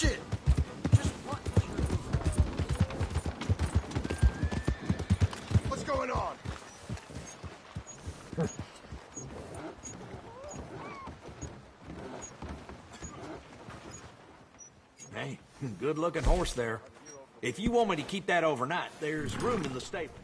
Watch it! Just watch it. What's going on? Hey, good-looking horse there. If you want me to keep that overnight, there's room in the stable.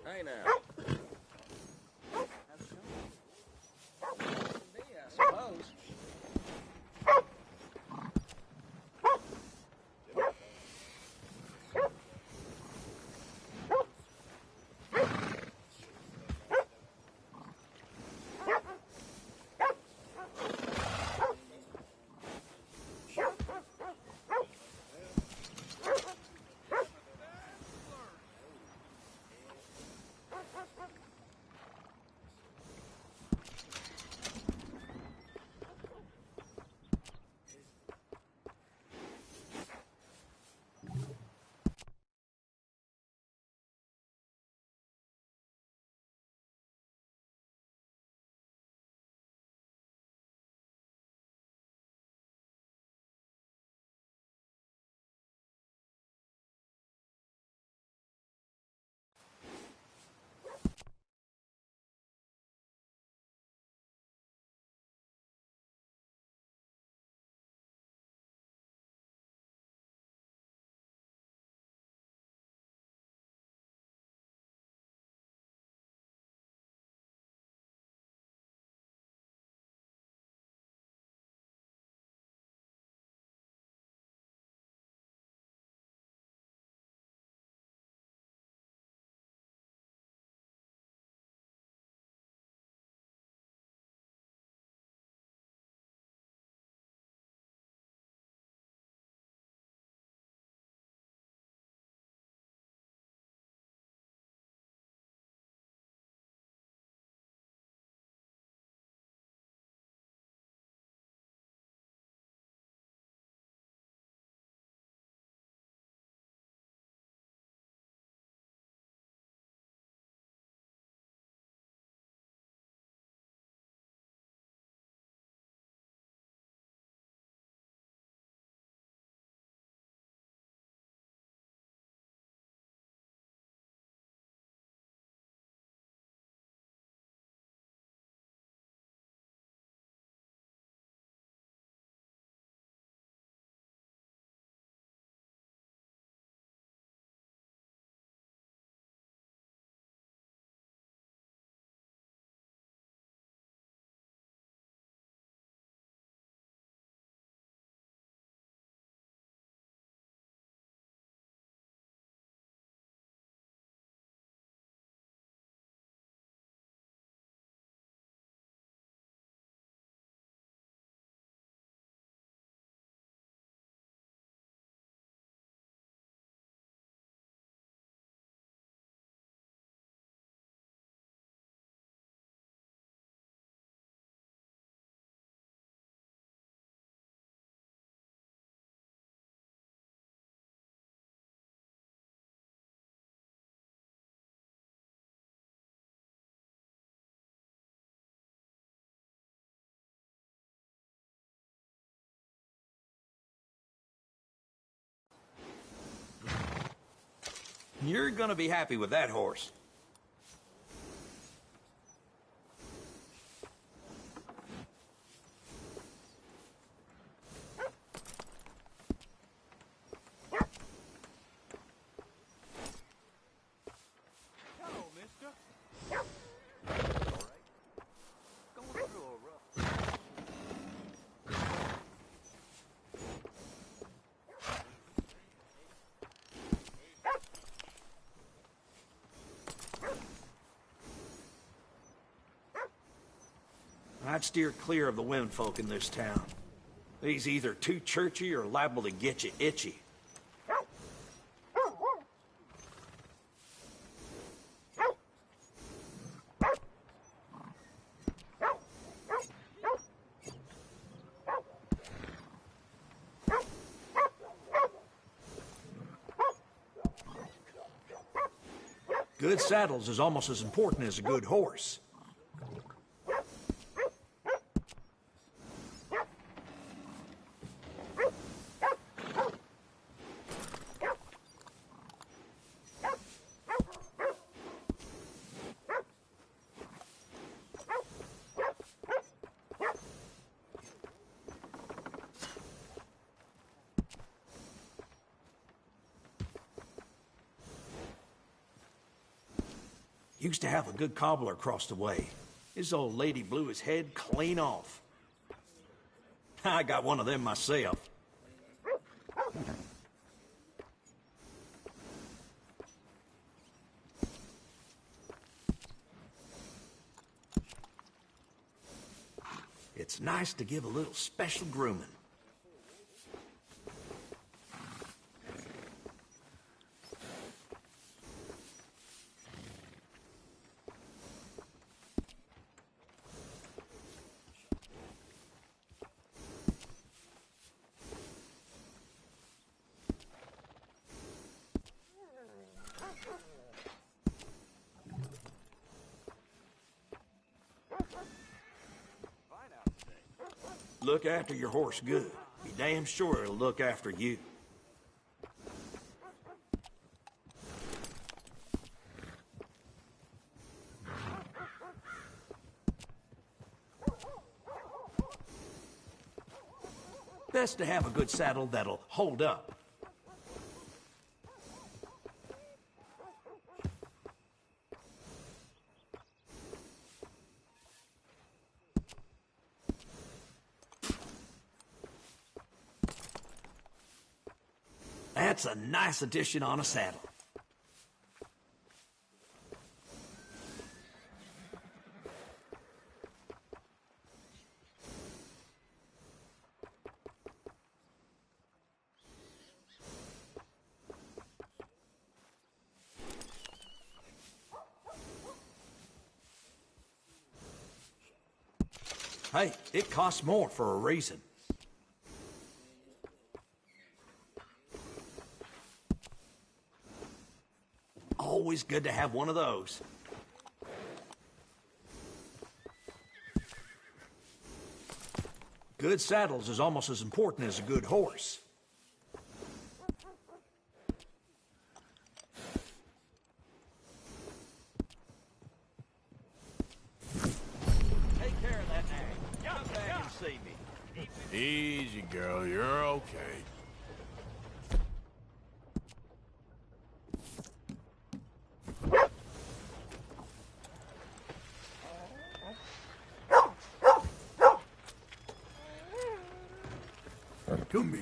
Hey now. I suppose. You're gonna be happy with that horse. Hello, mister. Going through a rough... I'd steer clear of the womenfolk in this town. He's either too churchy or liable to get you itchy. Good saddles is almost as important as a good horse. Used to have a good cobbler across the way. His old lady blew his head clean off. I got one of them myself. It's nice to give a little special grooming. Look after your horse good. Be damn sure it'll look after you. Best to have a good saddle that'll hold up. That's a nice addition on a saddle. Hey, it costs more for a reason. Always good to have one of those. Good saddles is almost as important as a good horse. Take care of that nag. Come back and see me. Easy, girl. You're okay. Come here.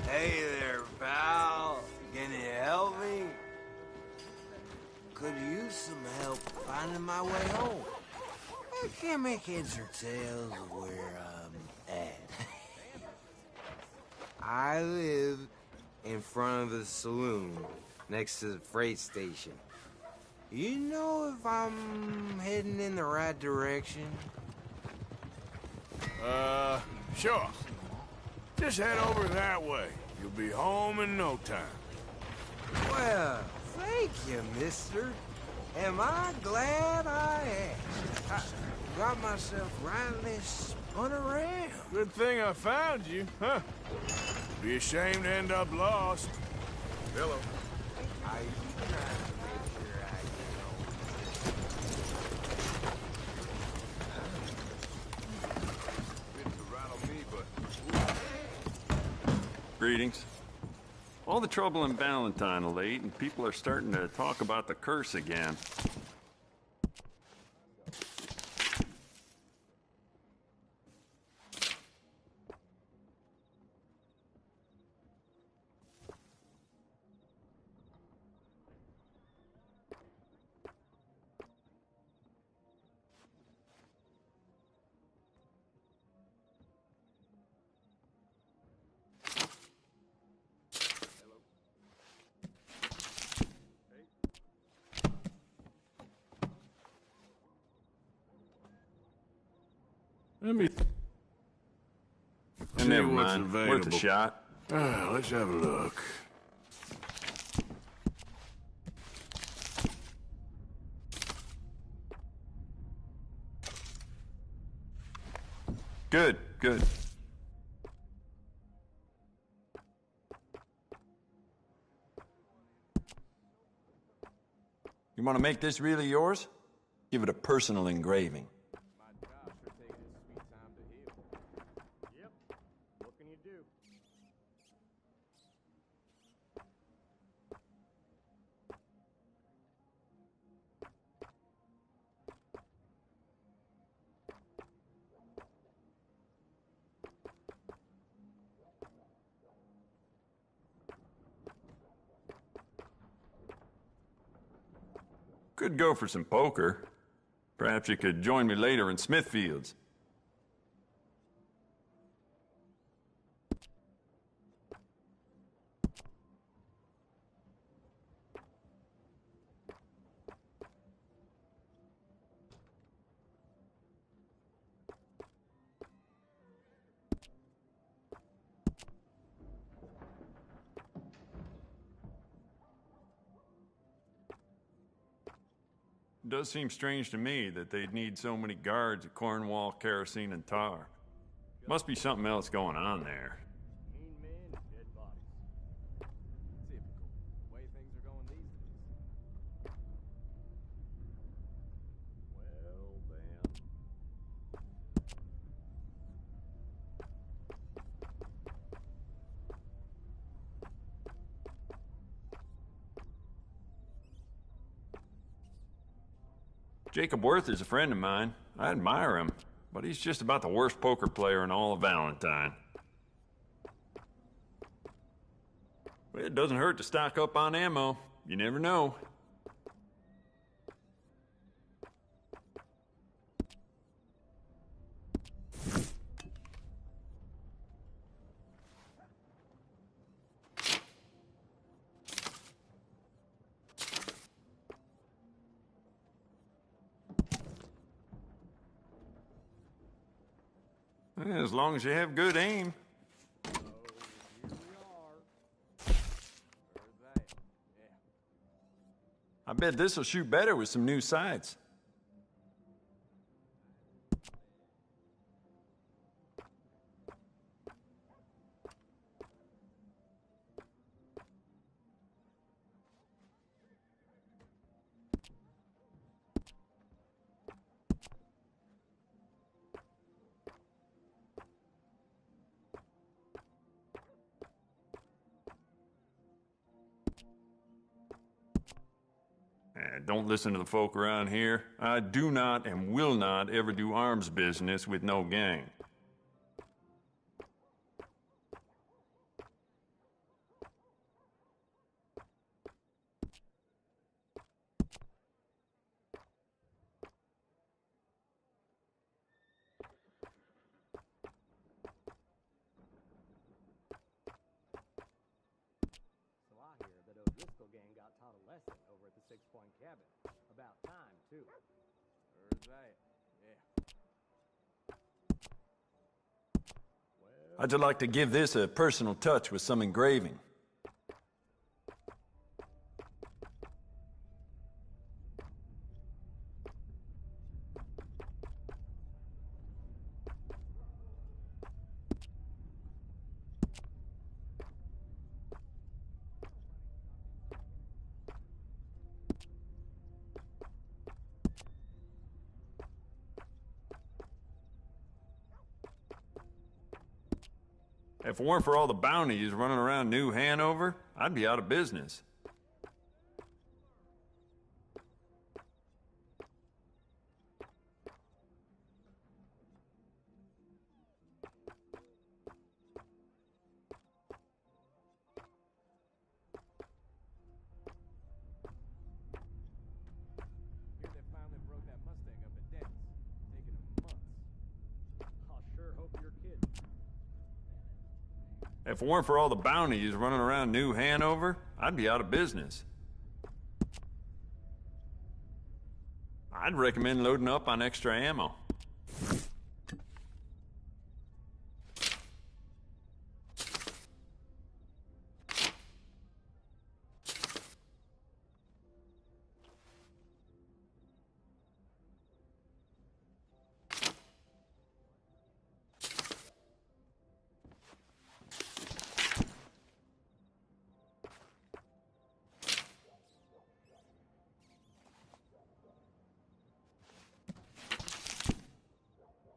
Hey there, pal. Can you help me? Could use some help finding my way home. I can't make heads or tails of where I'm at. I live in front of the saloon next to the freight station. You know if I'm heading in the right direction? Sure. Just head over that way. You'll be home in no time. Well, thank you, mister. Am I glad I asked? I got myself rightly spun around. Good thing I found you, huh? Be ashamed to end up lost. Hello. I trying to make sure I get home. Greetings. All the trouble in Valentine of late, and people are starting to talk about the curse again. Let me see Never what's mind. available. Worth a shot. Let's have a look. Good, good. You want to make this really yours? Give it a personal engraving. My job sure taking its sweet time to heal. Yep. What can you do? Could go for some poker. Perhaps you could join me later in Smithfield's. It does seem strange to me that they'd need so many guards at Cornwall, kerosene, and tar. Must be something else going on there. Mean men and dead bodies. Typical. The way things are going these days. Well, then. Jacob Worth is a friend of mine. I admire him, but he's just about the worst poker player in all of Valentine. Well, it doesn't hurt to stock up on ammo. You never know. As long as you have good aim. Oh, here we are. Where's that? Yeah. I bet this'll shoot better with some new sights. Don't listen to the folk around here. I do not and will not ever do arms business with no gang. So I hear that O'Driscoll gang got taught a lesson over at the 6 Point Cabin. About time, too. Where's that? Yeah. Well, I'd like to give this a personal touch with some engraving. If it weren't for all the bounties running around New Hanover, I'd be out of business. Here they finally broke that Mustang up in Dennis. Taking them months. I'll sure hope you're kidding. If it weren't for all the bounties running around New Hanover, I'd be out of business. I'd recommend loading up on extra ammo.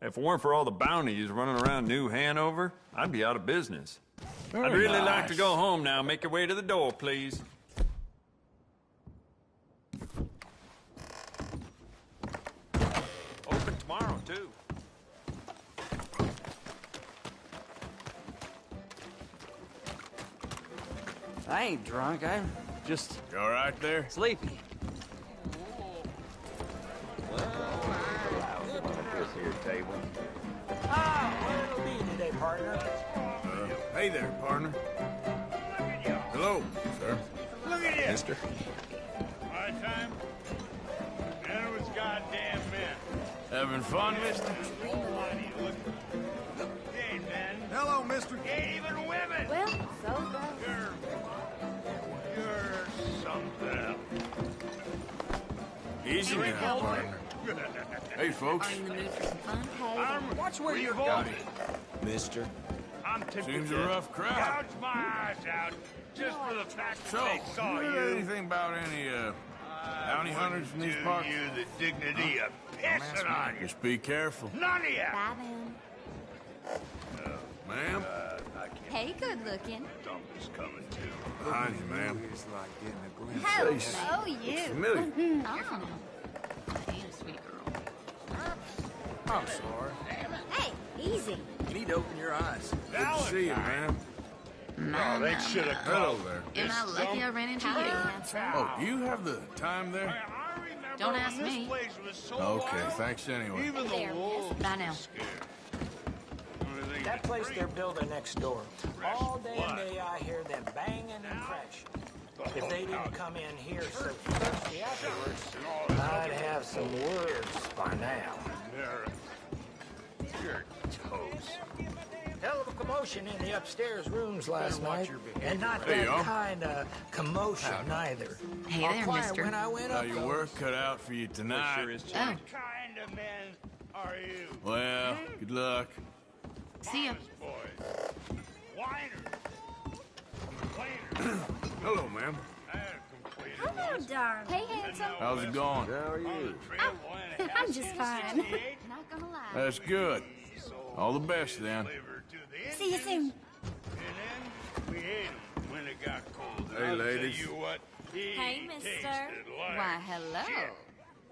If it weren't for all the bounties running around New Hanover, I'd be out of business. I'd really like to go home now. Make your way to the door, please. Open tomorrow, too. I ain't drunk. I'm just You all right there? sleepy. What'll be today, partner? Hey there, partner. Hello, sir. Look at you. Mister. My time. And it was goddamn men. Having fun, mister? Why do you look? Hey, men. Hello, mister. Ain't even women. Well, so gross. You're something. Easy now, partner. Hey, folks. Are you in the mood for some fun? I'm Watch where you're revolting. going. Mister. I'm tempted Seems to a rough crowd. gouge my eyes out just for the fact that So, they saw you you. know anything about any, bounty hunters from these Do parts? you the dignity of pissing on you. Just be careful. None of you. Bye then. Ma'am? Hey, good looking. Dump is coming too. Behind you, ma'am. It's like getting a glimpse. Hello, you. Familiar. Oh. Ain't a sweet girl. I'm sorry. Hey, easy. You need to open your eyes. Good to see you, ma'am. Oh, they should have Hello come. there. Am I lucky I ran into you? Oh, do you have the time there? I remember Don't when ask this me. place was so Okay, wild, thanks anyway. Even the There, wolves miss. Bye now. were scared. Only thing That you place drink they're building next door. All day and day I hear them banging and crashing. If they didn't come in here so thirsty afterwards, I'd have some words by now. You're toast. Hell of a commotion in the upstairs rooms last night. And not There you that are. kind of commotion neither. Hey All there, quiet mister. when I went Now up, your though. work cut out for you tonight. Oh, What kind of men are you? Well, good luck. see ya. Boys. Whiners. Complainers. Hello, ma'am. I had a complainer Hello, once. darling. Hey, handsome. How's it going? How are you? On the trail one and a half I'm just in fine. 68. Not gonna lie. That's good. All the best then. Flavor to the See you Indians, soon. And then we ate 'em when it got cold. And Hey, I'll ladies. Tell you what, he Hey, mister. tasted like Why, hello. shit,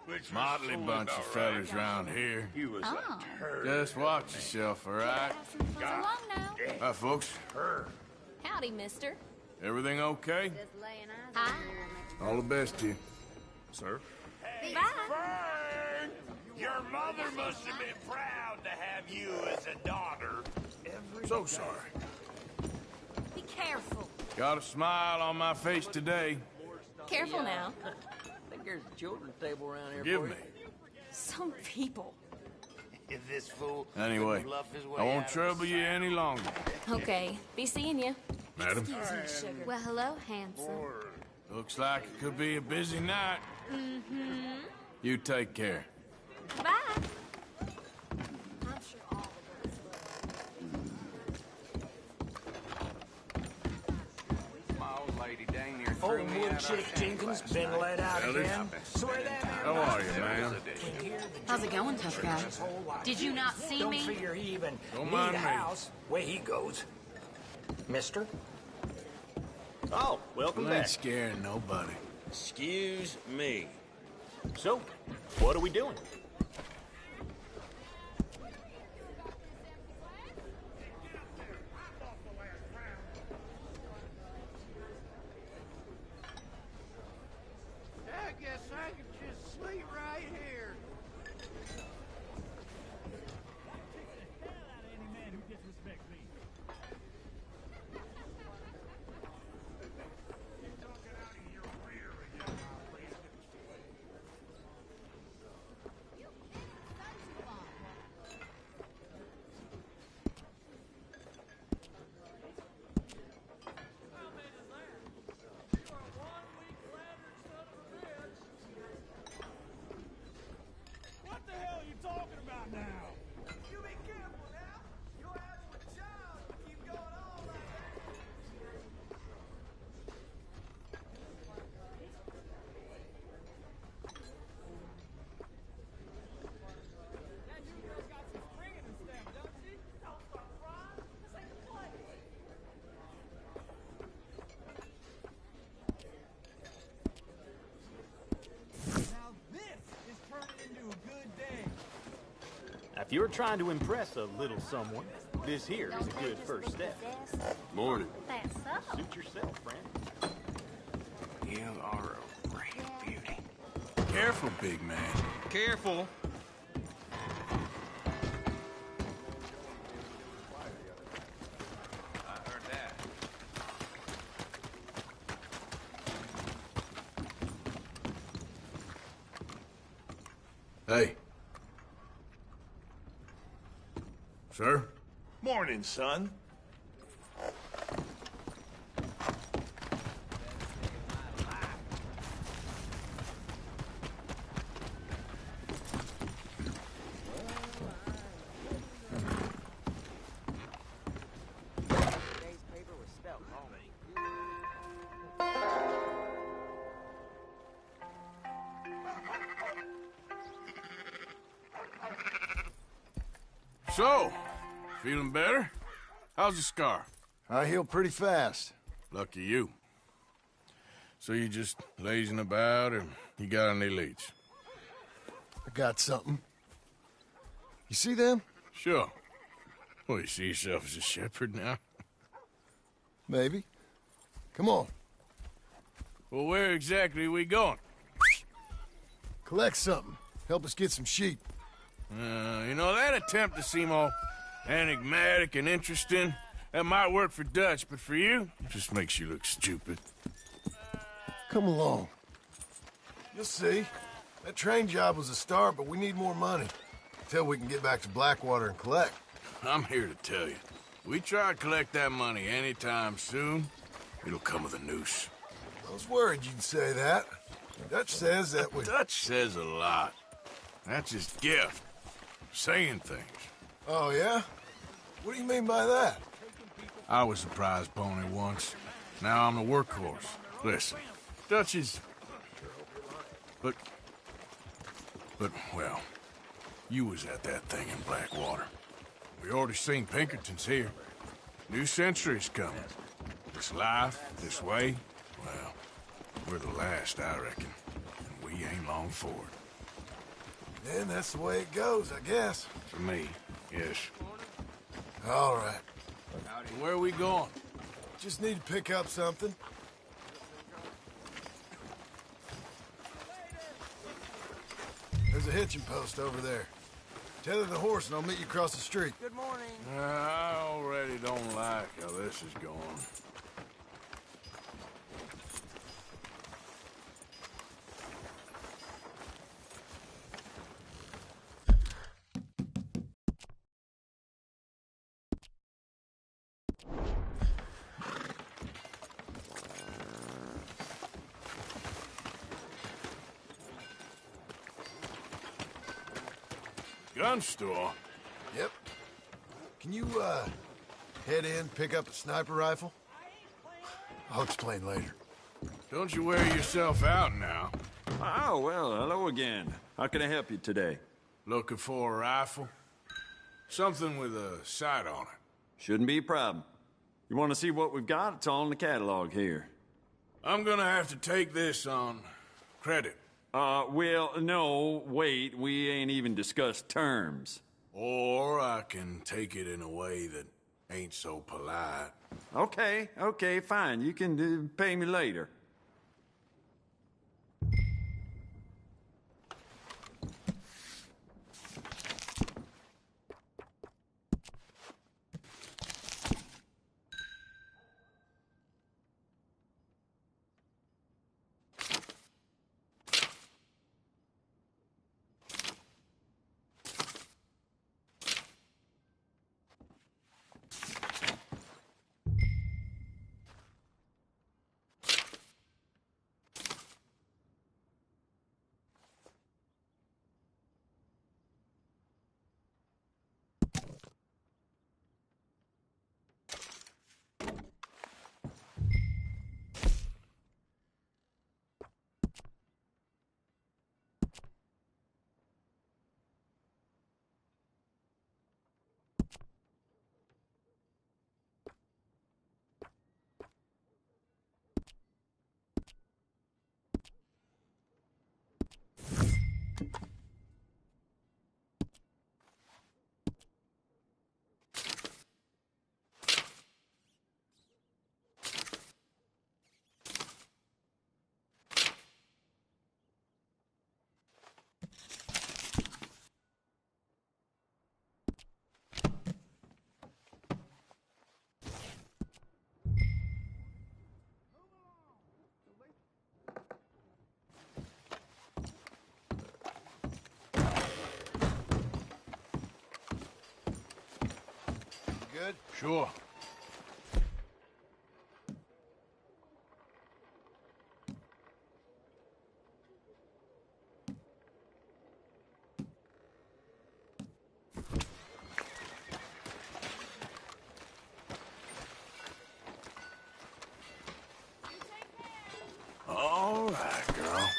which was Motley sold bunch about of fellas right. around here. He was Oh. a turd. Just watch yourself, all right? So long now. Hi, folks. Howdy, mister. Everything okay? Hi. All the best to you. Sir? Bye. Fern! Your mother must have been proud to have you as a daughter. So sorry. Be careful. Got a smile on my face today. Careful now. I think there's a children's table around here Forgive for me. you. Some people. If this fool Anyway, bluff his way I won't out of trouble you any longer. Okay. Be seeing you. Madam, Excuse me, sugar. Well, hello, handsome. looks like it could be a busy night. Mm-hmm. You take care. Bye. I'm sure all the girls My old lady dang near Old wood chick Jenkins been let out again. Swear that How are you, ma'am? How's it going, tough guy? Did you not see Don't me? figure he even Don't need mind a me. house. Way he goes. Mister? Oh, welcome We ain't back. scaring nobody. Excuse me. So, what are we doing? I guess I could just sleep right here. What the hell are you talking about now? You be careful now. You're having a child. You keep going on like that. That new girl got some spring in her step, don't she? Don't start crying. This ain't the place. Now this is turning into a good day. If you're trying to impress a little someone, this here is a good first step. Morning. That's so. Suit yourself, friend. You are a rare beauty. Careful, big man. Careful. I heard that. Hey. Sir? Morning, son. So, feeling better? How's the scar? I heal pretty fast. Lucky you. So you just lazing about, or you got any leads? I got something. You see them? Sure. Well, you see yourself as a shepherd now? Maybe. Come on. Well, where exactly are we going? Collect something. Help us get some sheep. You know, that attempt to seem all enigmatic and interesting, that might work for Dutch, but for you, it just makes you look stupid. Come along. You'll see. That train job was a start, but we need more money. Until we can get back to Blackwater and collect. I'm here to tell you, we try to collect that money anytime soon, it'll come with a noose. I was worried you'd say that. Dutch says that we... Dutch says a lot. That's his gift. Saying things. Oh, yeah? What do you mean by that? I was a prize pony once. Now I'm a workhorse. Listen, Dutch is... But, well, you was at that thing in Blackwater. We already seen Pinkertons here. New century's coming. This life, this way, well, we're the last, I reckon. And we ain't long for it. Then that's the way it goes, I guess. For me, yes. All right. Where are we going? Just need to pick up something. There's a hitching post over there. Tether the horse and I'll meet you across the street. Good morning. I already don't like how this is going. Gun store? Yep. Can you, head in, pick up a sniper rifle? I'll explain later. Don't you wear yourself out now. Oh, well, hello again. How can I help you today? Looking for a rifle? Something with a sight on it. Shouldn't be a problem. You want to see what we've got? It's all in the catalog here. I'm gonna have to take this on credit. Well, no, wait, we ain't even discussed terms. Or I can take it in a way that ain't so polite. Okay, fine. You can pay me later. Good? Sure. All right, girl.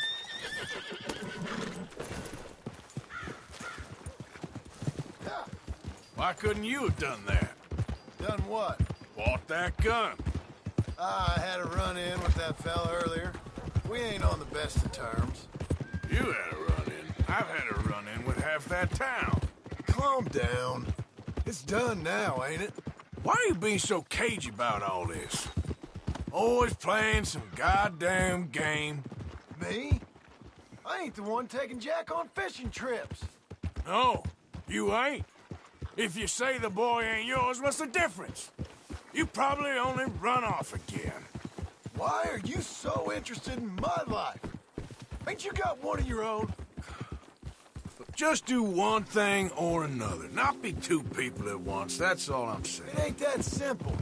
Why couldn't you have done that? Done what? Bought that gun. I had a run-in with that fella earlier. We ain't on the best of terms. You had a run-in. I've had a run-in with half that town. Calm down. It's done now, ain't it? Why are you being so cagey about all this? Always playing some goddamn game. Me? I ain't the one taking Jack on fishing trips. No, you ain't. If you say the boy ain't yours, what's the difference? You probably only run off again. Why are you so interested in my life? Ain't you got one of your own? Just do one thing or another. Not be two people at once, that's all I'm saying. It ain't that simple.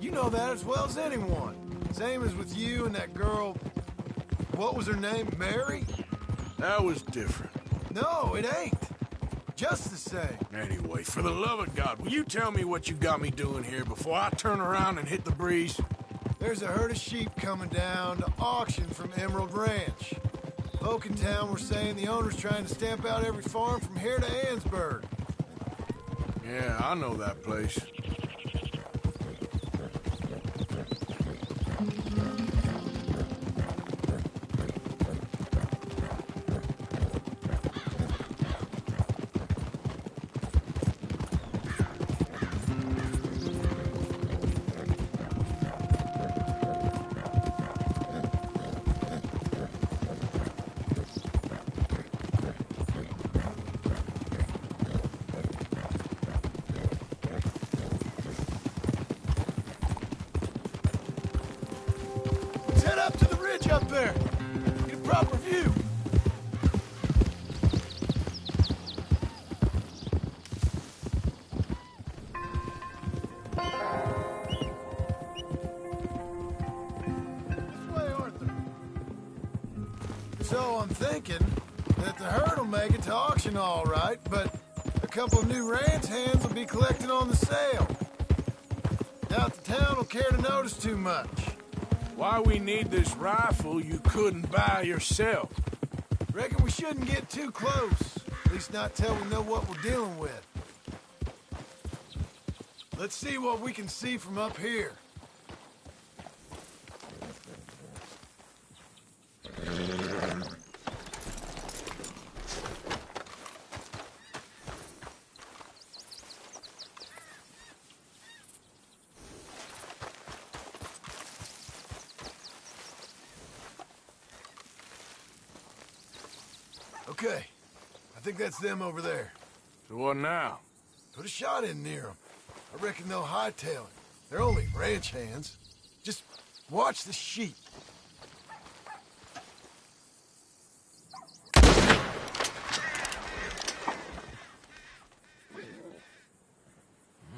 You know that as well as anyone. Same as with you and that girl... What was her name? Mary? That was different. No, it ain't. Just the same. Anyway, for the love of God, will you tell me what you got me doing here before I turn around and hit the breeze? There's a herd of sheep coming down to auction from Emerald Ranch. Folk in town were saying the owner's trying to stamp out every farm from here to Ansburg. Yeah, I know that place. Head up to the ridge up there. Get a proper view. This way, Arthur. So I'm thinking that the herd will make it to auction all right, but a couple of new ranch hands will be collecting on the sale. Doubt the town will care to notice too much. Why we need this rifle you couldn't buy yourself? Reckon we shouldn't get too close. At least not till we know what we're dealing with. Let's see what we can see from up here. Okay. I think that's them over there. So what now? Put a shot in near them. I reckon they'll hightail it. They're only ranch hands. Just watch the sheep.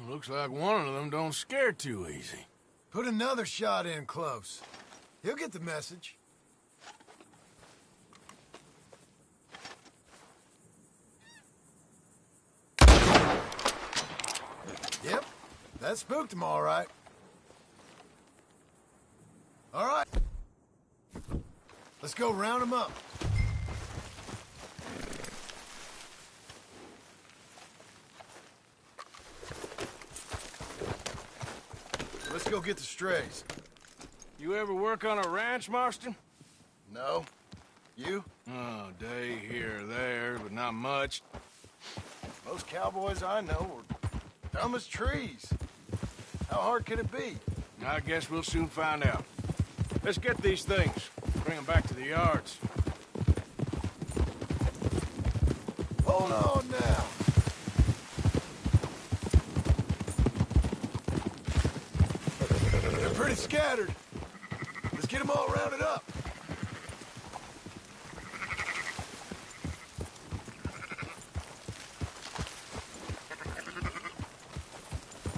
Looks like one of them don't scare too easy. Put another shot in close. He'll get the message. Yep, that spooked him all right. All right. Let's go round him up. Let's go get the strays. You ever work on a ranch, Marston? No. You? Oh, day here or there, but not much. Most cowboys I know are dumb as trees. How hard could it be? I guess we'll soon find out. Let's get these things. Bring them back to the yards. Hold on now. They're pretty scattered. Let's get them all rounded up.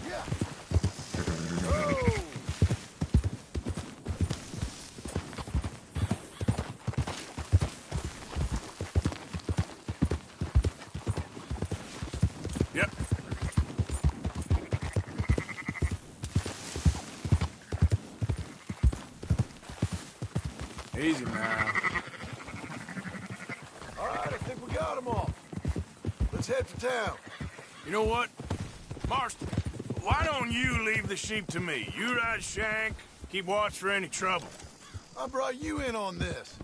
Yeah. Oh. Yep. Easy now. All right, I think we got them all. Let's head for town. You know what? Marston, why don't you leave the sheep to me? You ride Shank, keep watch for any trouble. I brought you in on this.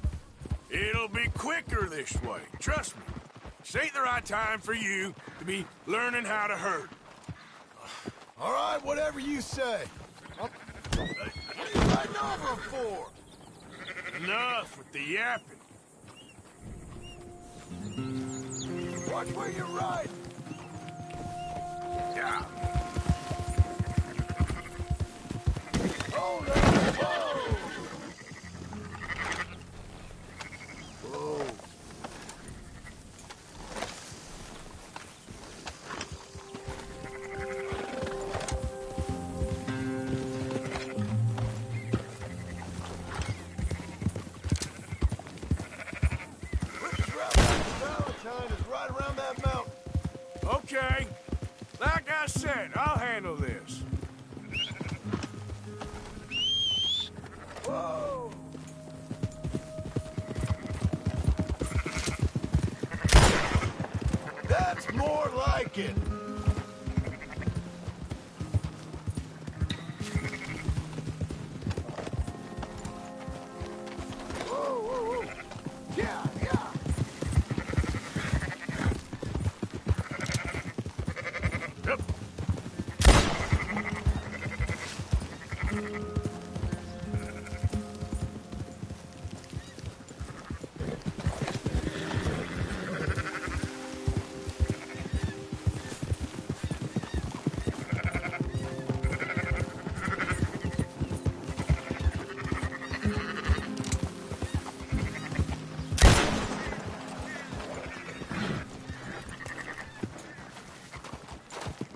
It'll be quicker this way. Trust me. This ain't the right time for you to be learning how to herd. All right, whatever you say. What are you riding over them for? Enough with the yapping. Watch where you're riding. Yeah. Hold on. Whoa. Whoa. Quickest route back to Valentine is right around that mountain. Okay. Like I said, I'll handle this. Whoa! That's more like it. Whoa, whoa, whoa. Yeah, yeah. Yep.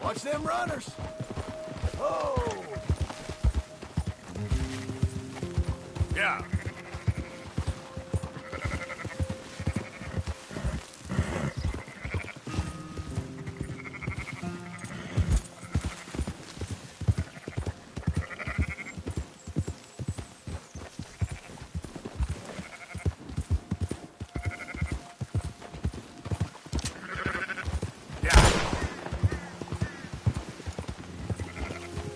Watch them runners. Oh! Yeah.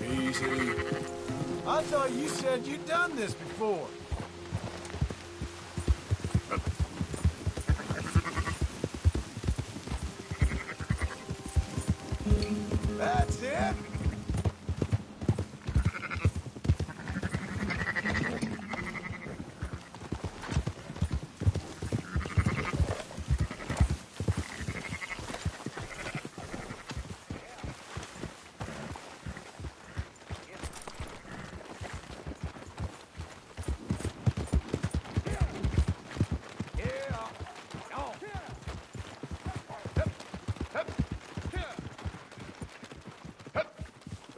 Easy. I thought you said you'd done this before. That's it.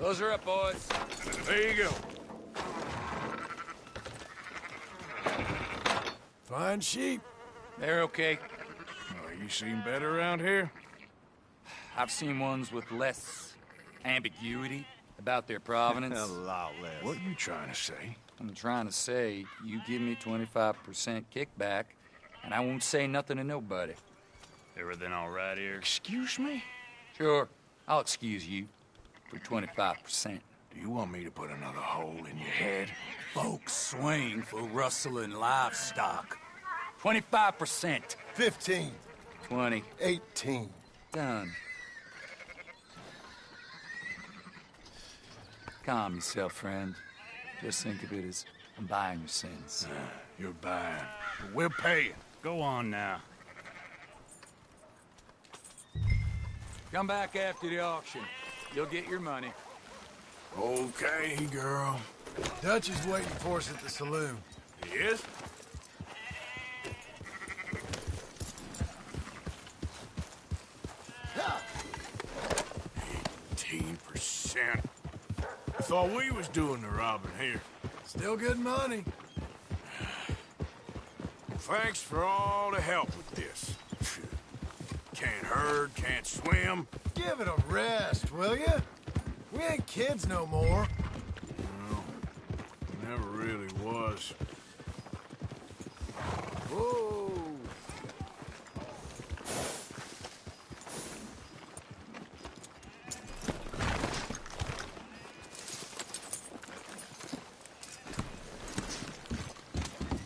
Close her up, boys. There you go. Fine sheep. They're okay. Oh, you seen better around here? I've seen ones with less ambiguity about their provenance. A lot less. What are you trying to say? I'm trying to say, you give me 25% kickback, and I won't say nothing to nobody. Everything all right here? Excuse me? Sure, I'll excuse you for 25%. Do you want me to put another hole in your head? Folks swing for rustling livestock. 25%. 15. 20. 18. Done. Calm yourself, friend. Just think of it as I'm buying your sins. You're buying. We'll pay you. Go on now. Come back after the auction. You'll get your money. Okay, girl. Dutch is waiting for us at the saloon. He is? Ha! 18%. I thought we was doing the robbing here. Still good money. Thanks for all the help with this. Can't herd, can't swim. Give it a rest, will ya? We ain't kids no more. No, never really was. Whoa.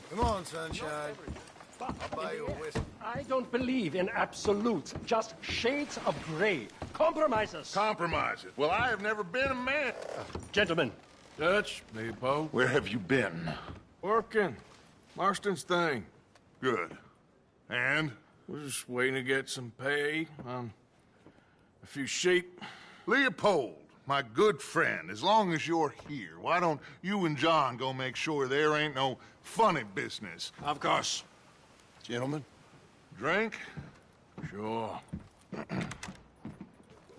Come on, sunshine. I'll buy you a whiskey. I don't believe in absolutes, just shades of gray. Compromises. Compromises. Well, I have never been a man. Gentlemen. Dutch, Leopold. Where have you been? Working. Marston's thing. Good. And? We're just waiting to get some pay on a few sheep. Leopold, my good friend, as long as you're here, why don't you and John go make sure there ain't no funny business? Of course. Gentlemen, drink? Sure.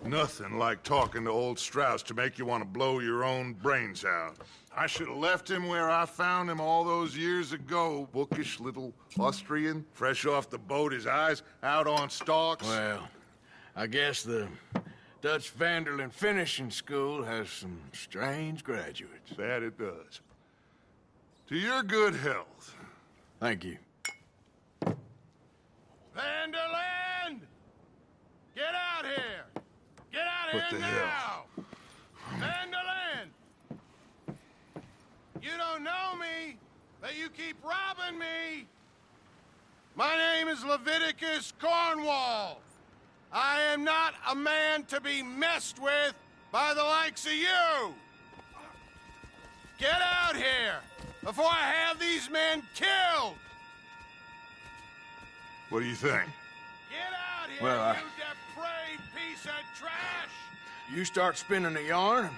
Nothing like talking to old Strauss to make you want to blow your own brains out. I should have left him where I found him all those years ago. Bookish little Austrian, fresh off the boat, his eyes out on stalks. Well, I guess the Dutch Vanderlyn Finishing School has some strange graduates. That it does. To your good health. Thank you. Vanderland! Get out here! Get out of here now! Vanderland! You don't know me, but you keep robbing me! My name is Leviticus Cornwall. I am not a man to be messed with by the likes of you! Get out here before I have these men killed! What do you think? Get out here, Well, you depraved piece of trash! You start spinning the yarn, and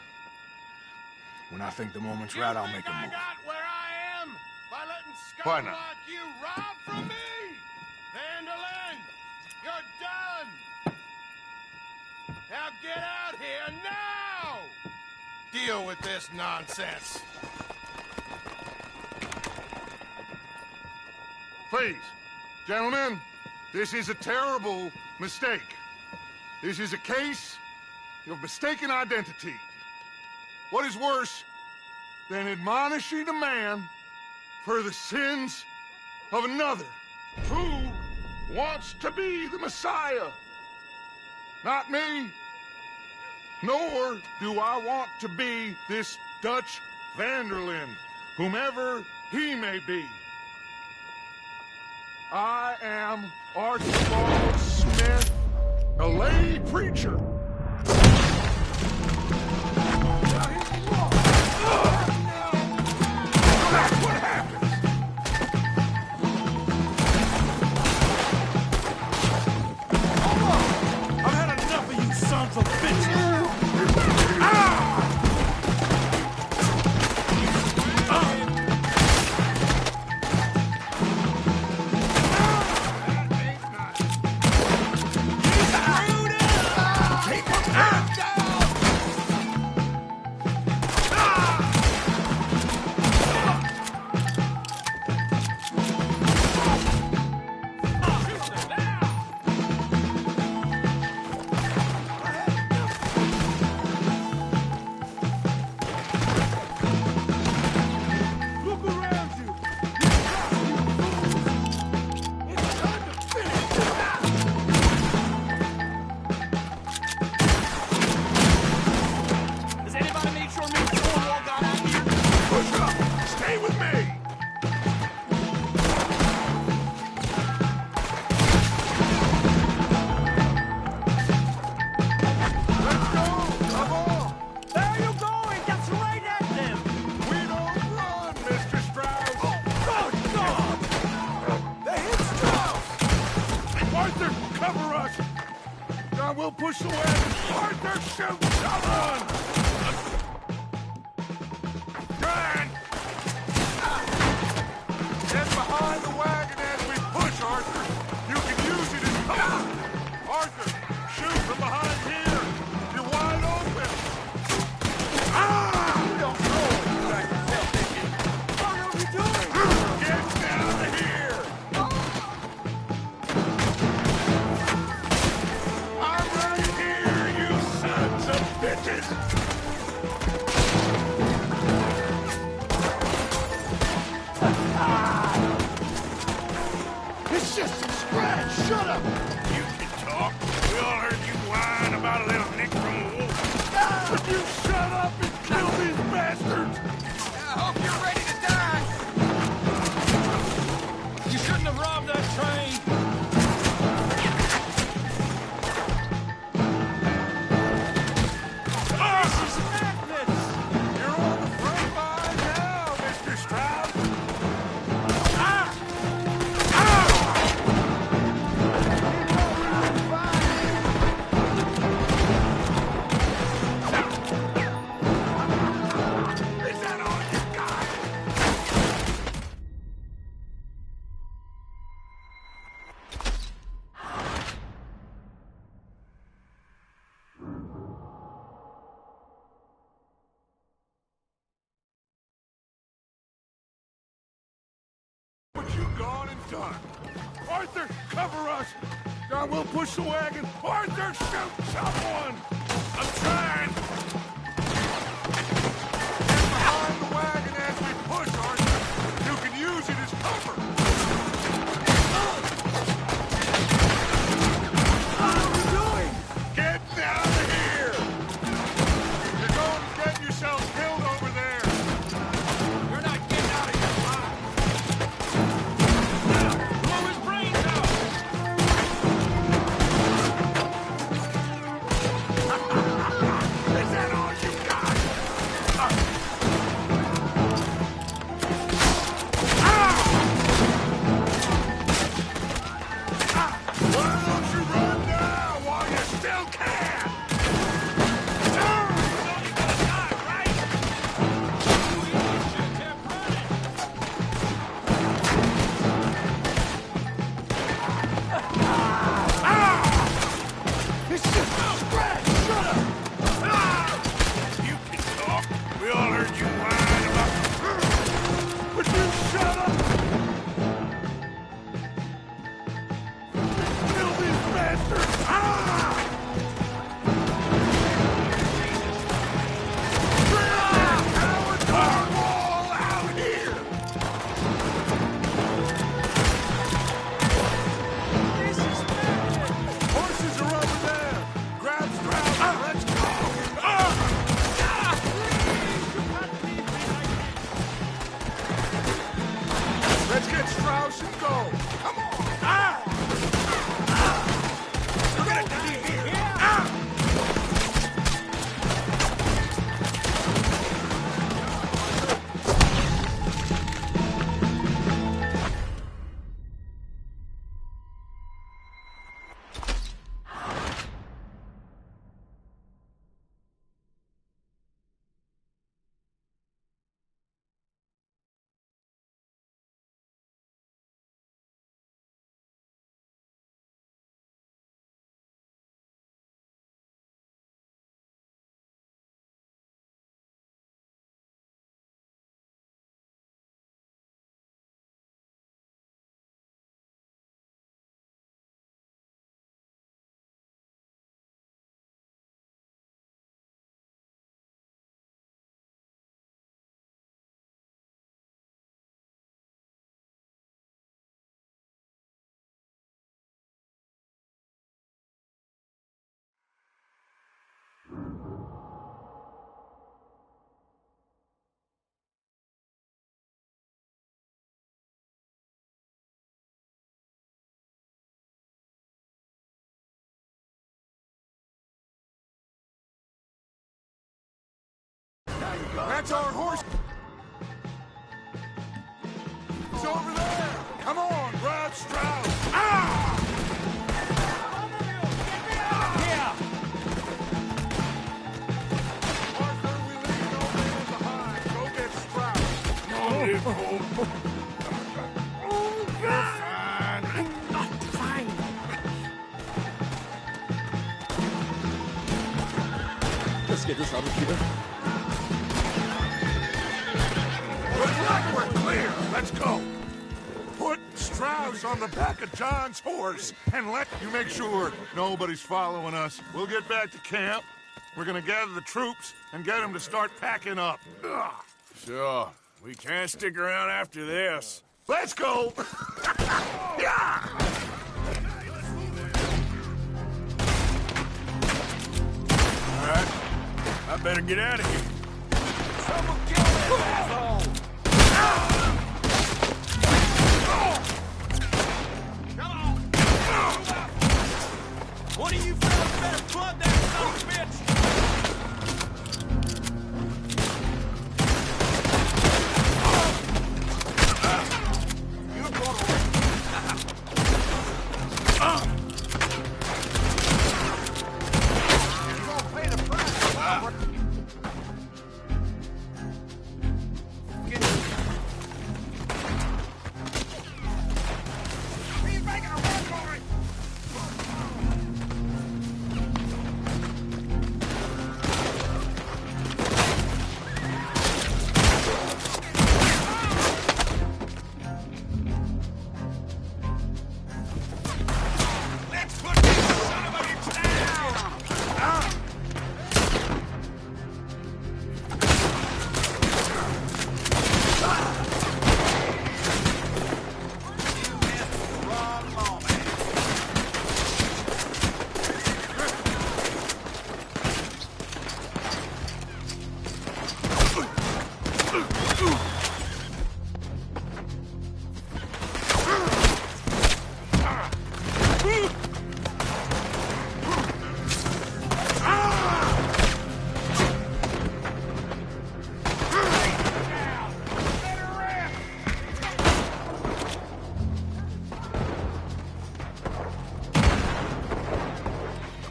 when I think the moment's right, I'll make a I move. got where I am by letting Why scum not? like you rob from me! Vanderlyn, you're done! Now get out here now! Deal with this nonsense. Please, gentlemen, this is a terrible mistake. This is a case of mistaken identity. What is worse than admonishing a man for the sins of another who wants to be the Messiah? Not me, nor do I want to be this Dutch Vanderlyn, whomever he may be. I am Archibald Smith, a lay preacher. What happened? I've had enough of you sons of bitches! we'll push the wagon. Arthur, shoot someone! Trying! Get behind the wagon as we push, Arthur. You can use it as cover. Arthur, shoot from behind here. You're wide open. You don't know what you got yourself into. What are you doing? Get down here. I'm right here, you sons of bitches. It's just a scratch. Shut up. You can talk. We all heard you whine about a little nick from a wolf. Would you shut up and kill these bastards? I hope you're ready to die. You shouldn't have robbed that train. This is madness. You're on the front line now, Mr. Stroud. Is that all you got? What you gone and done? Arthur, cover us! John, we'll push the wagon. Arthur, shoot someone! I'm trying! Get behind the wagon as we push, Arthur. You can use it as cover. What are you doing? Get down here! You're going to get yourself killed over there. You're not getting out of here alive. Blow his brains out! Is that all you got? Why don't you run now while you still can? It's just a scratch! Shut up! You can talk. We all heard you whine about... Would you shut up? Kill these bastards! Cowards are all out here! This is madness! Horses are over there! Grab Stroud and let's go! Let's get Strauss and go! Come on! We're gonna die here! That's our horse. It's over there. Come on, grab Stroud. Ah! Yeah, Let's get this out of here. Looks like we're clear. Let's go. Put Strauss on the back of John's horse and let you make sure nobody's following us. We'll get back to camp. We're gonna gather the troops and get them to start packing up. Ugh. Sure. We can't stick around after this. Let's go! Yeah! All right. I better get out of here. Someone kill that asshole! One of you fellas better plug that son of a bitch! You're going to pay the price. He's making a run for it! Let's put this son of a bitch down!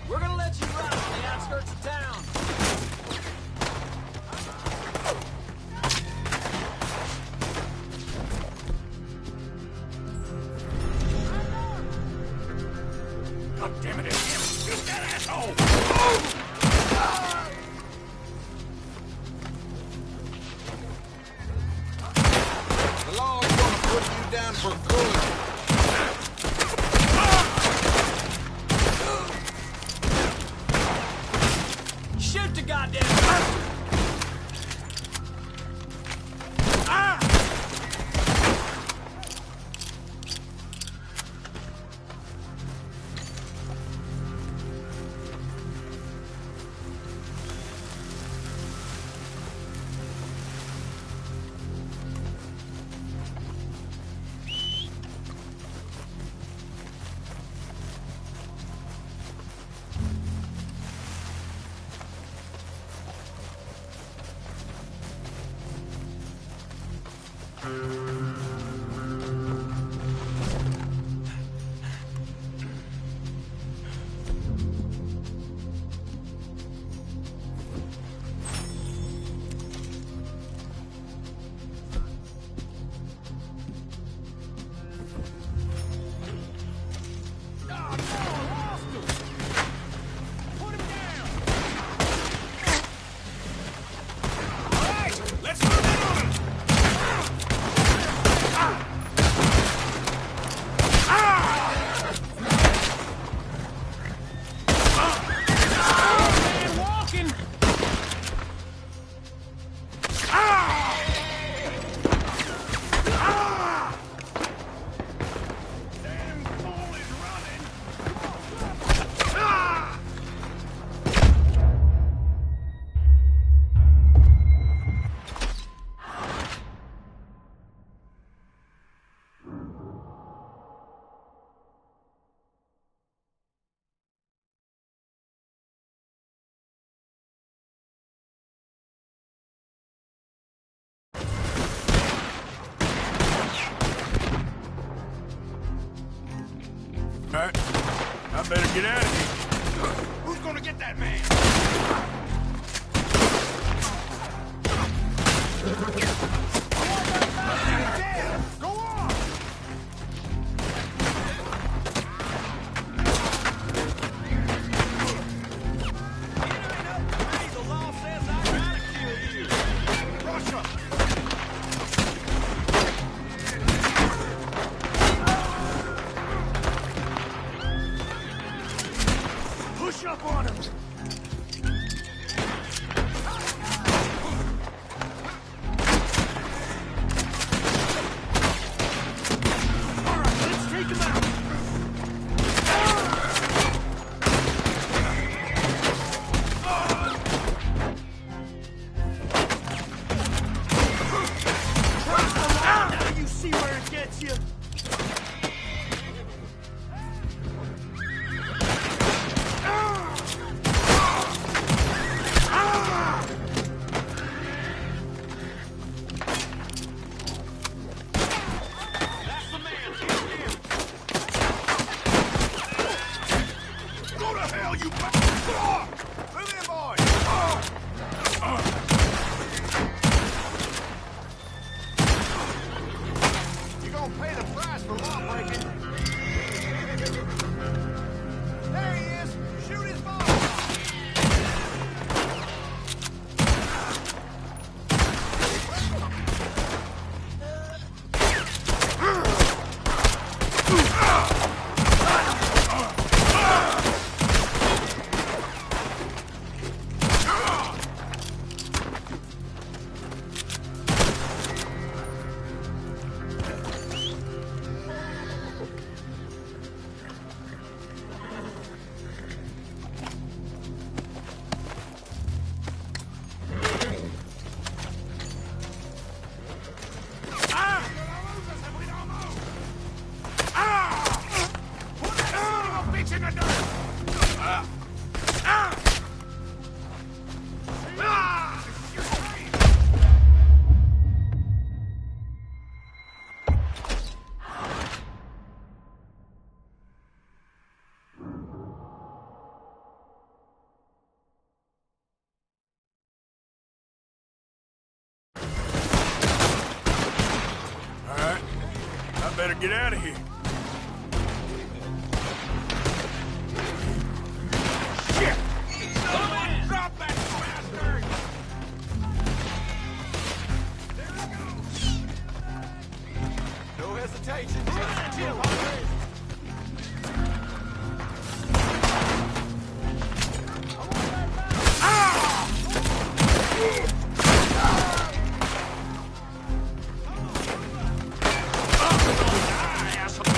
We're gonna let you run on the outskirts of town. God damn it, it's him. Shoot that asshole! The law's gonna put you down for good. Shoot the goddamn All right. I better get out of here. Who's gonna get that man? Go on! Raise the law you move in, boys! You're gonna pay the price for law breaking. There he is! Shoot his ball! Better get out of here. Shit! Someone drop that bastard! No hesitation. Jim, Asshole!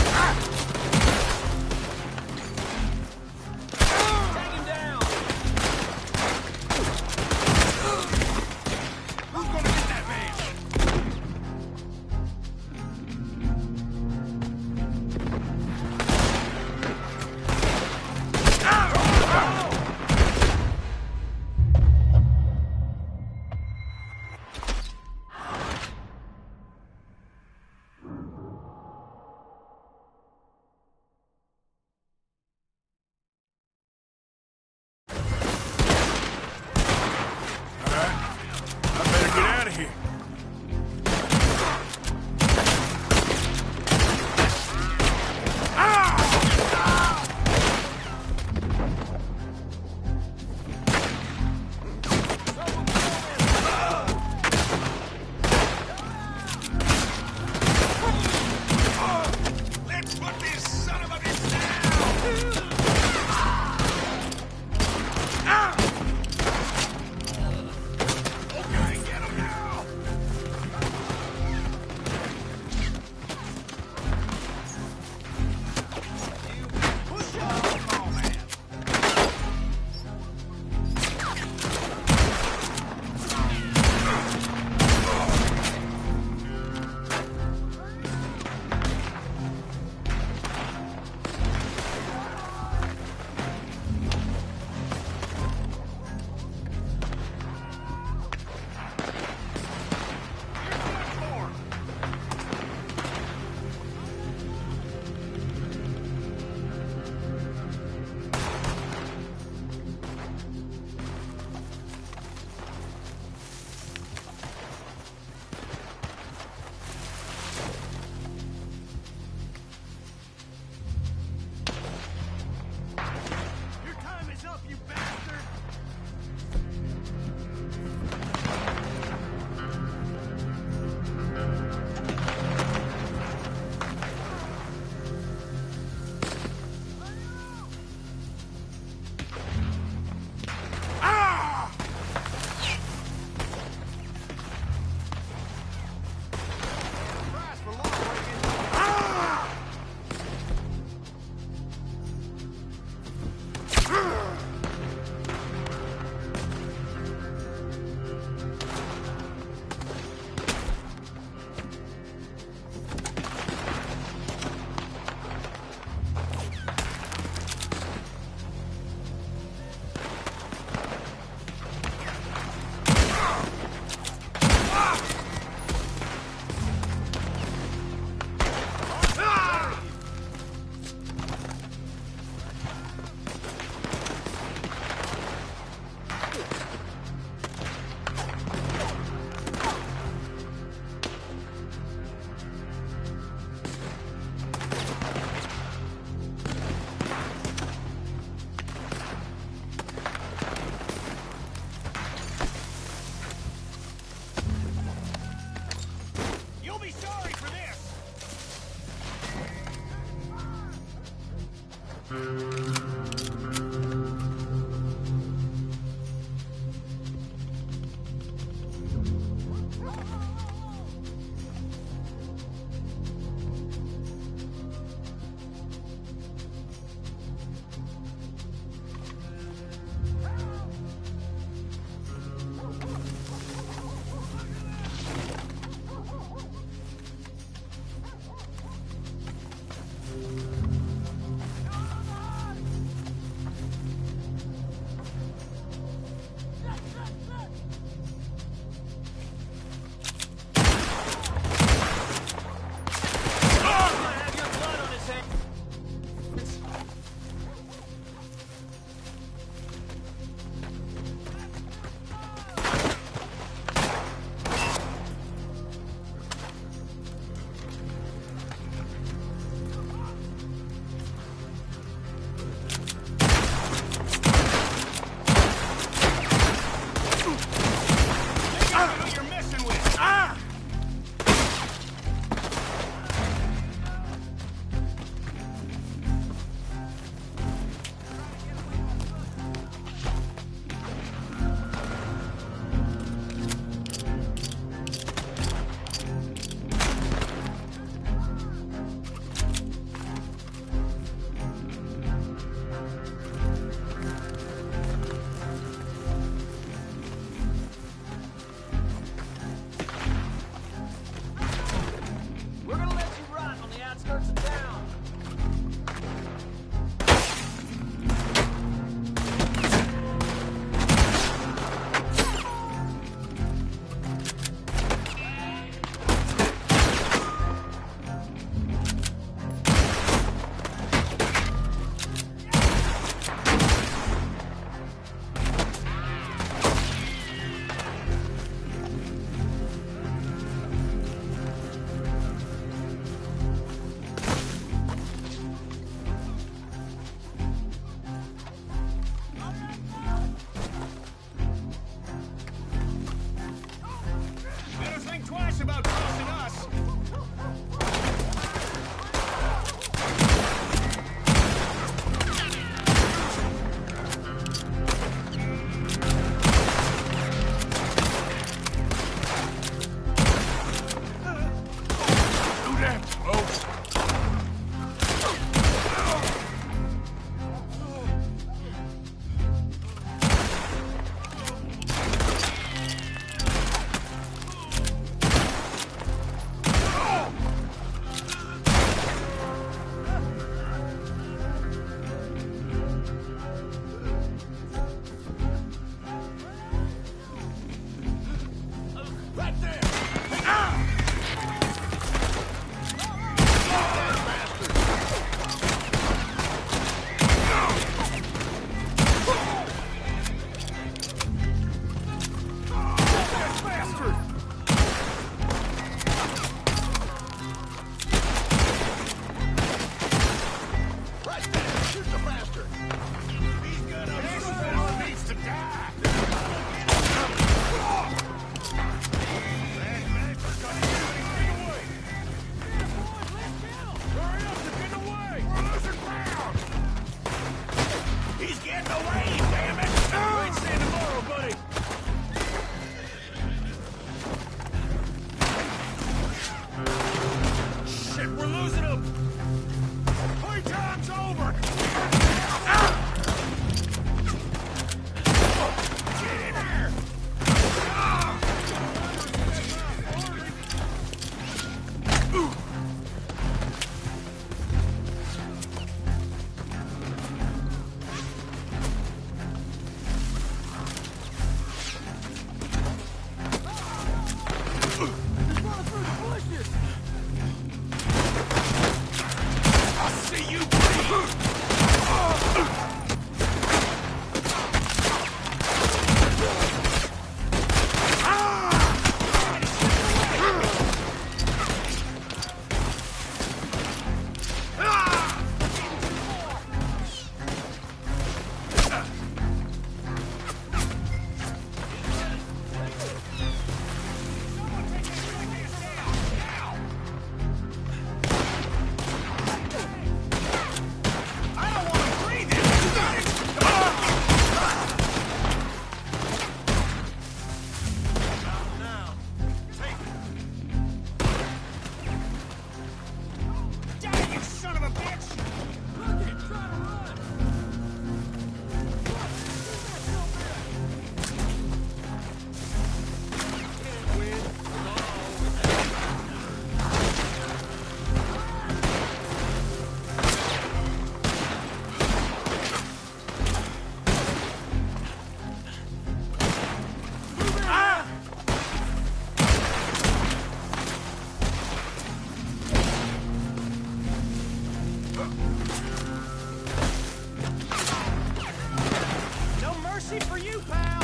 Easy for you, pal!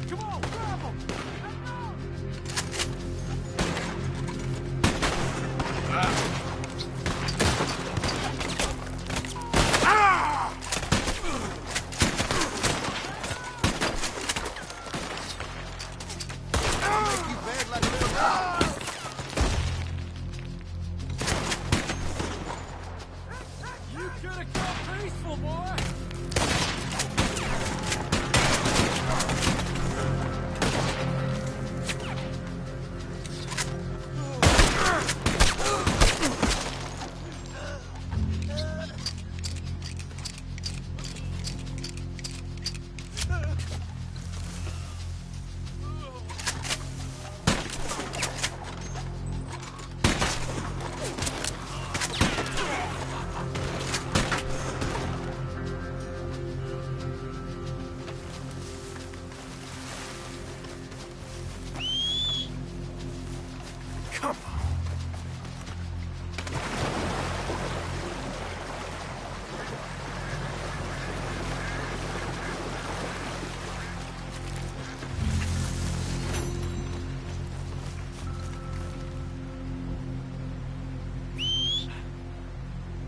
Come on, grab him! You could have come peaceful, boy!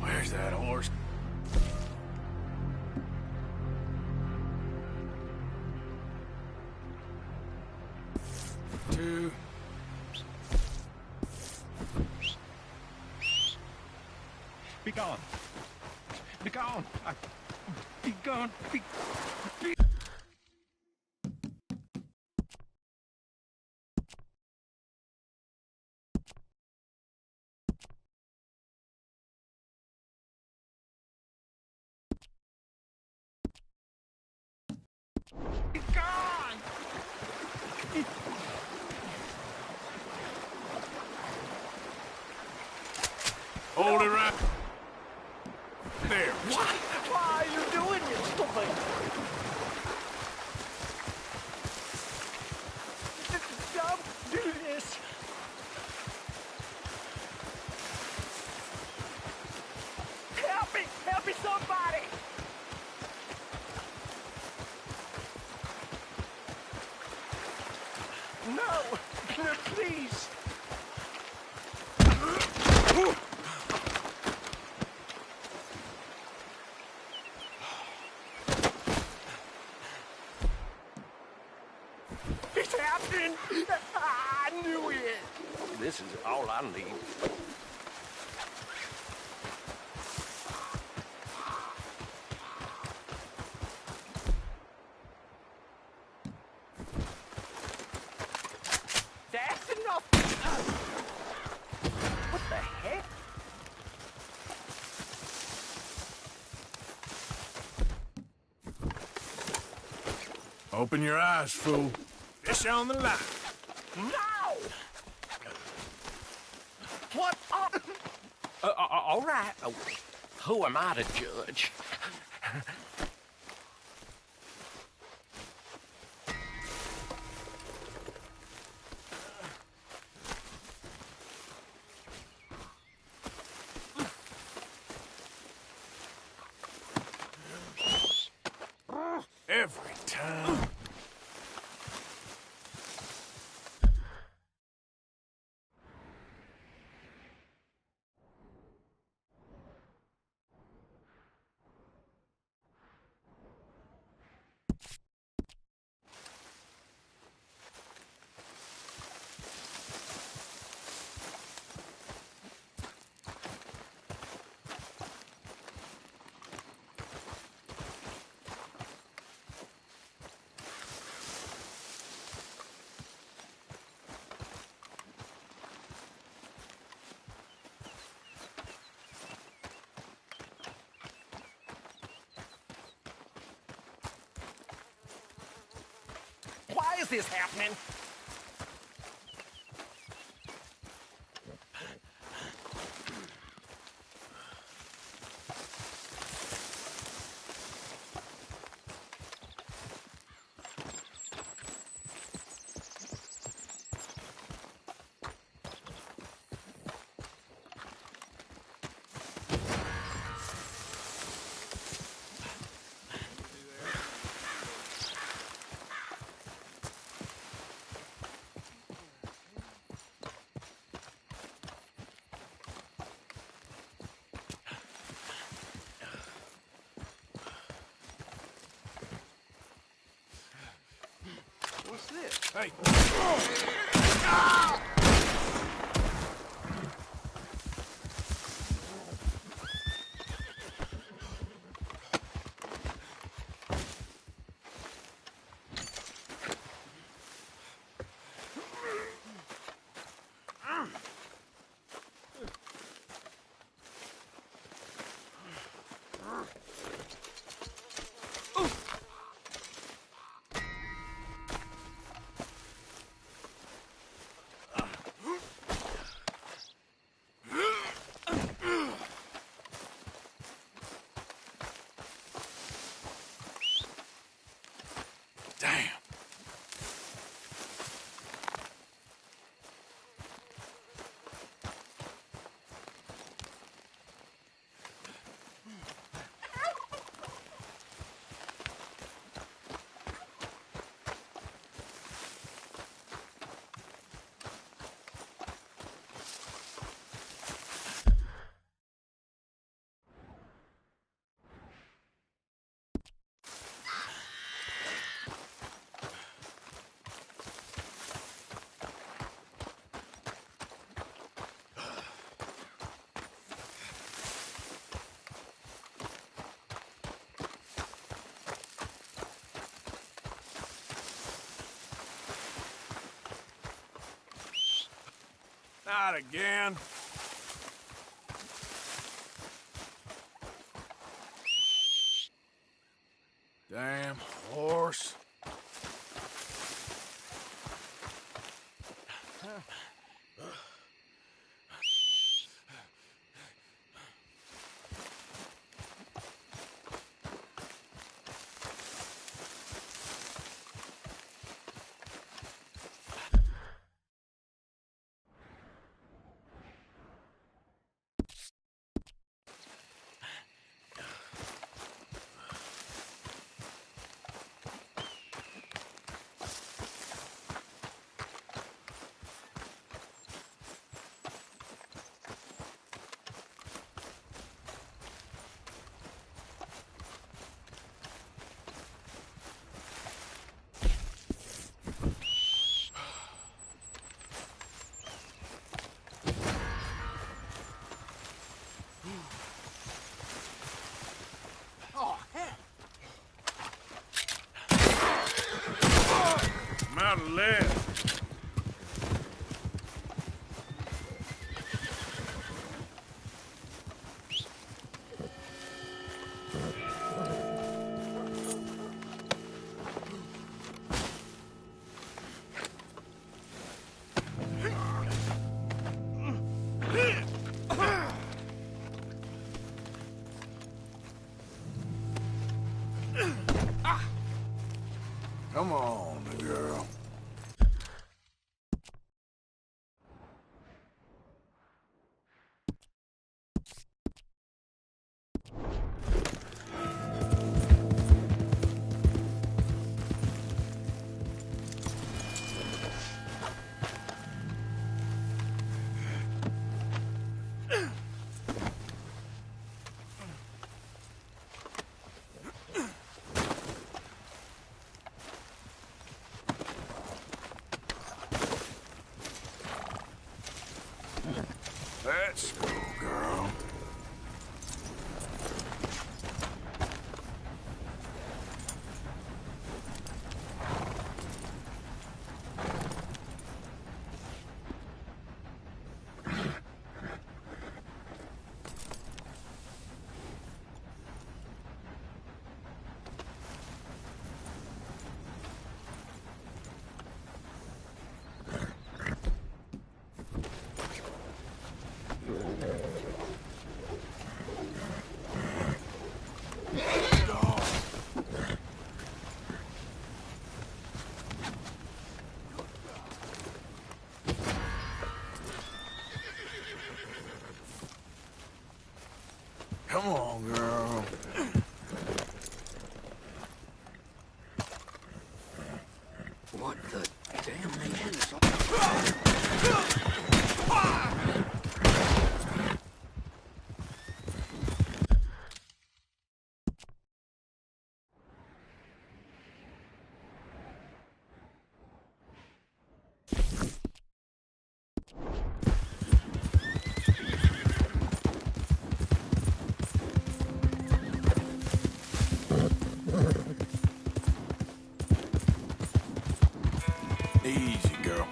Where's that horse? Two. Be gone. Be gone. Be gone. Be... Be gone. Hold it right there. What? Why are you doing this to me? Don't do this. Help me! Help me, somebody! No! No, please! It's happening! I knew it! This is all I need. That's enough! What the heck? Open your eyes, fool. Fish on the line. No! What? All right. Oh, who am I to judge? Every time. Why is this happening? Hey! Damn. Not again. Damn horse. I'm out of lead. Come on, girl. Let's go, girl. Come on, girl. What the damnation is all... Easy, girl.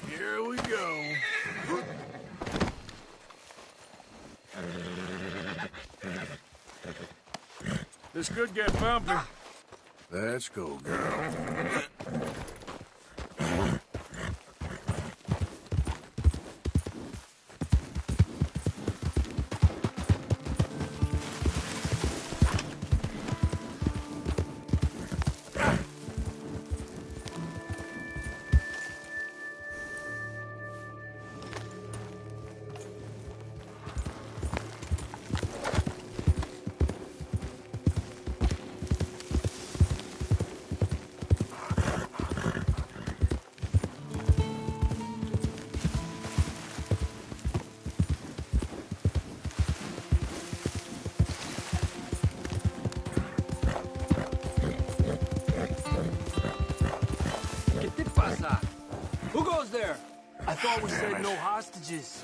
Here we go. This could get bumpy. Let's go, girl. Who goes there? I thought we said no hostages.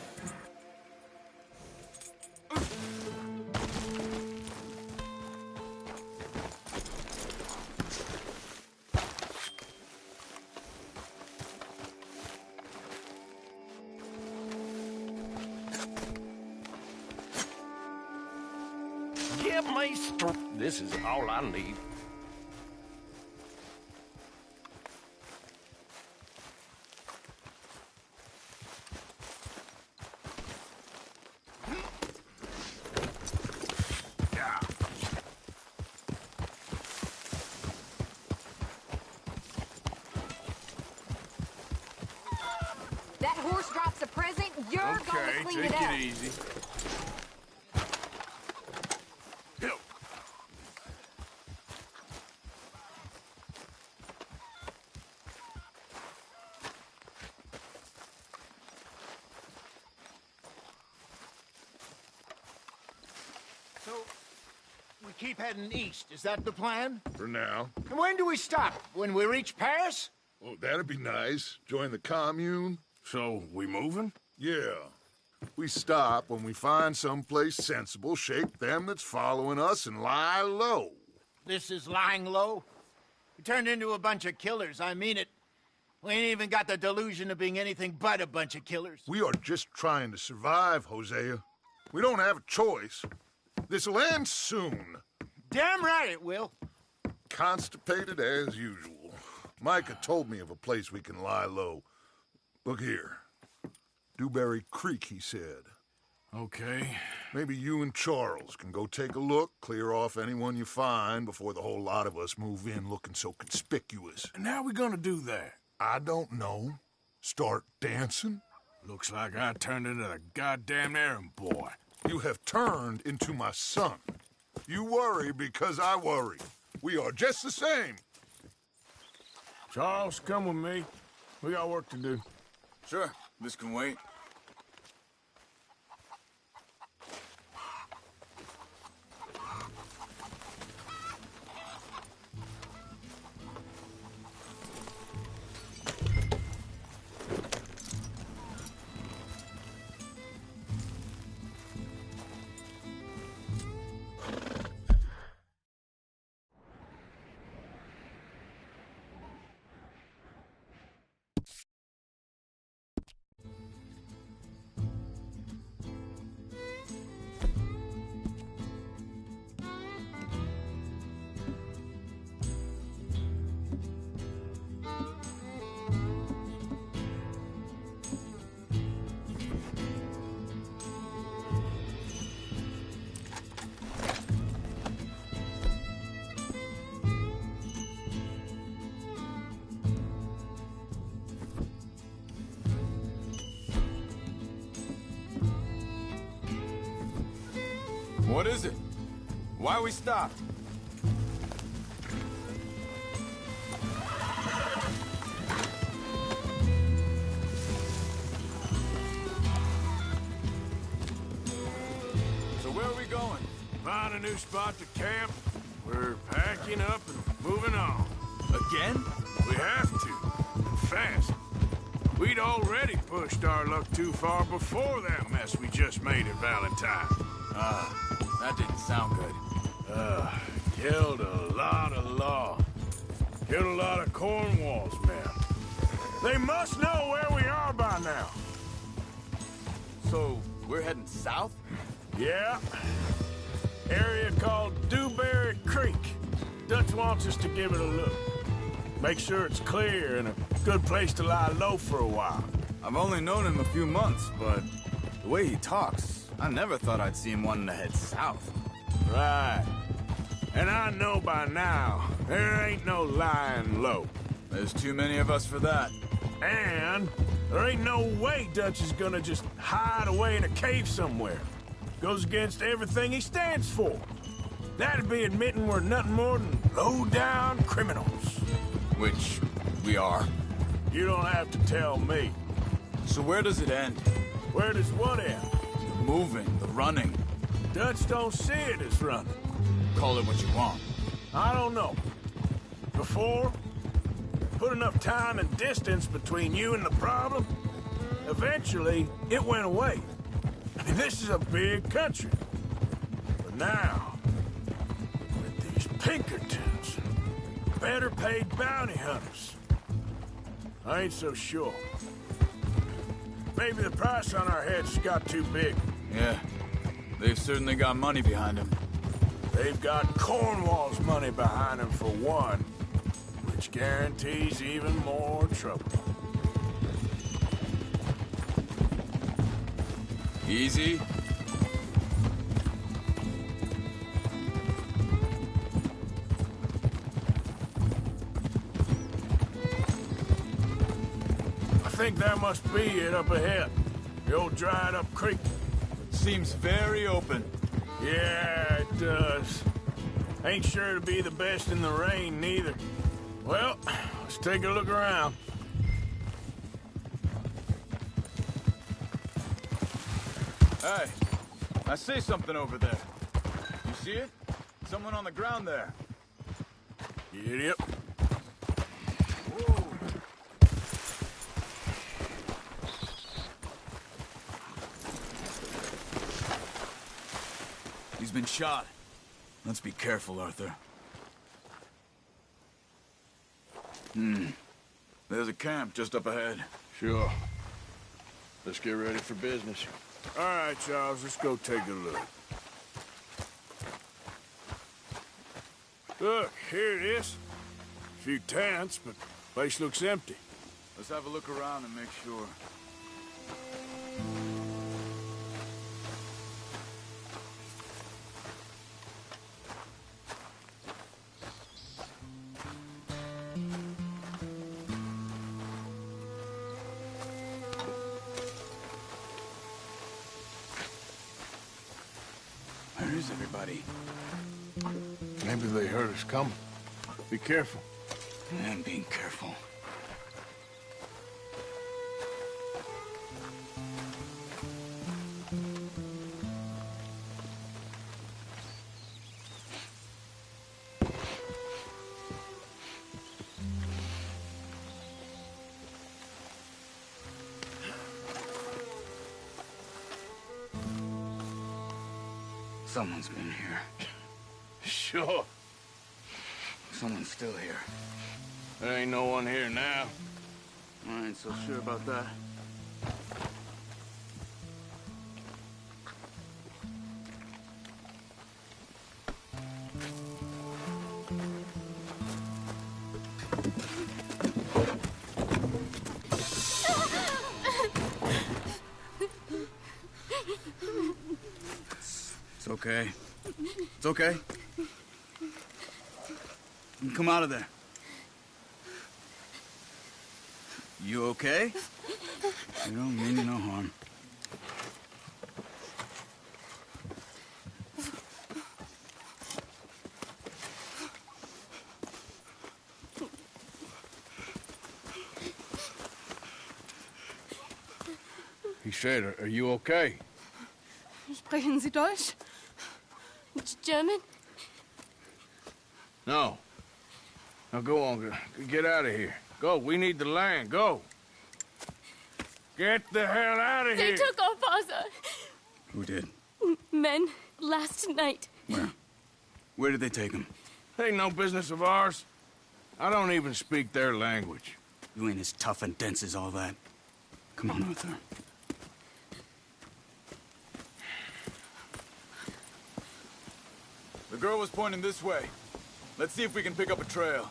Give me This is all I need. That horse drops a present, you're gonna clean it up. Take it easy. So, we keep heading east. Is that the plan? For now. And when do we stop? When we reach Paris? Oh, that'd be nice. Join the commune. So, we moving? Yeah. We stop when we find someplace sensible, shake them that's following us, and lie low. This is lying low? We turned into a bunch of killers, I mean it. We ain't even got the delusion of being anything but a bunch of killers. We are just trying to survive, Hosea. We don't have a choice. This'll end soon. Damn right it will. Constipated as usual. Micah told me of a place we can lie low. Look here. Dewberry Creek, he said. Okay. Maybe you and Charles can go take a look, clear off anyone you find before the whole lot of us move in looking so conspicuous. And how we gonna do that? I don't know. Start dancing? Looks like I turned into the goddamn errand boy. You have turned into my son. You worry because I worry. We are just the same. Charles, come with me. We got work to do. Sure, this can wait. What is it? Why we stopped? So where are we going? Find a new spot to camp. We're packing up and moving on. Again? We have to. And fast. We'd already pushed our luck too far before that mess we just made at Valentine. That didn't sound good. Killed a lot of law. Killed a lot of Cornwall's men. They must know where we are by now. So, we're heading south? Yeah. Area called Dewberry Creek. Dutch wants us to give it a look. Make sure it's clear and a good place to lie low for a while. I've only known him a few months, but the way he talks, I never thought I'd see him wanting to head south. Right. And I know by now, there ain't no lying low. There's too many of us for that. And there ain't no way Dutch is gonna just hide away in a cave somewhere. Goes against everything he stands for. That'd be admitting we're nothing more than low-down criminals. Which we are. You don't have to tell me. So where does it end? Where does what end? The moving, the running. Dutch don't see it as running. Call it what you want. I don't know. Before, put enough time and distance between you and the problem, eventually it went away. I mean, this is a big country. But now, with these Pinkertons, better paid bounty hunters, I ain't so sure. Maybe the price on our heads got too big. Yeah, they've certainly got money behind them. They've got Cornwall's money behind them for one, which guarantees even more trouble. Easy. I think that must be it up ahead. The old dried-up creek. Seems very open. Yeah, it does. Ain't sure to be the best in the rain, neither. Well, let's take a look around. Hey, I see something over there. You see it? Someone on the ground there. Yep. Whoa. He's been shot. Let's be careful, Arthur. There's a camp just up ahead. Sure. Let's get ready for business. All right, Charles, let's go take a look. Look, here it is. A few tents, but the place looks empty. Let's have a look around and make sure. Where is everybody? Maybe they heard us coming. Be careful. I'm being careful. Someone's been here. Sure. Someone's still here. There ain't no one here now. I ain't so sure about that. It's okay. It's okay. You can come out of there. You okay? You don't mean you no harm. He said, are you okay? Sprechen Sie Deutsch? German? No. Now go on, get out of here. Go, we need the land, go. Get the hell out of here! They took our father. Who did? Men, last night. Where? Where did they take him? Ain't no business of ours. I don't even speak their language. You ain't as tough and dense as all that. Come on, Arthur. The girl was pointing this way. Let's see if we can pick up a trail.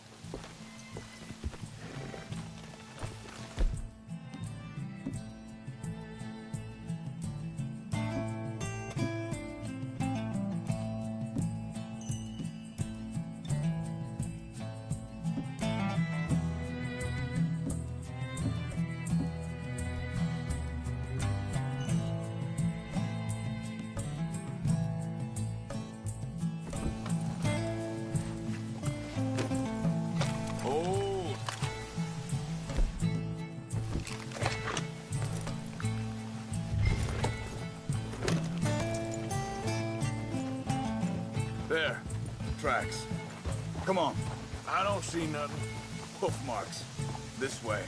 There. Tracks. Come on. I don't see nothing. Hoof marks. This way.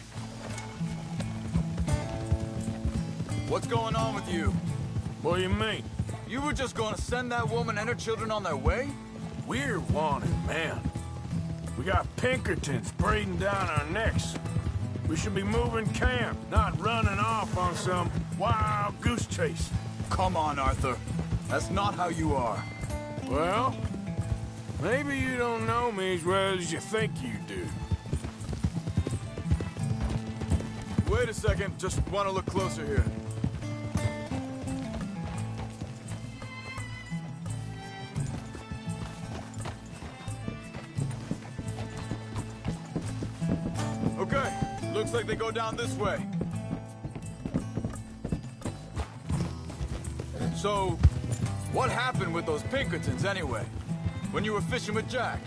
What's going on with you? What do you mean? You were just gonna send that woman and her children on their way? We're wanted, man. We got Pinkertons breathing down our necks. We should be moving camp, not running off on some wild goose chase. Come on, Arthur. That's not how you are. Well, maybe you don't know me as well as you think you do. Wait a second. Just want to look closer here. Okay. Looks like they go down this way. So, what happened with those Pinkertons, anyway? When you were fishing with Jack?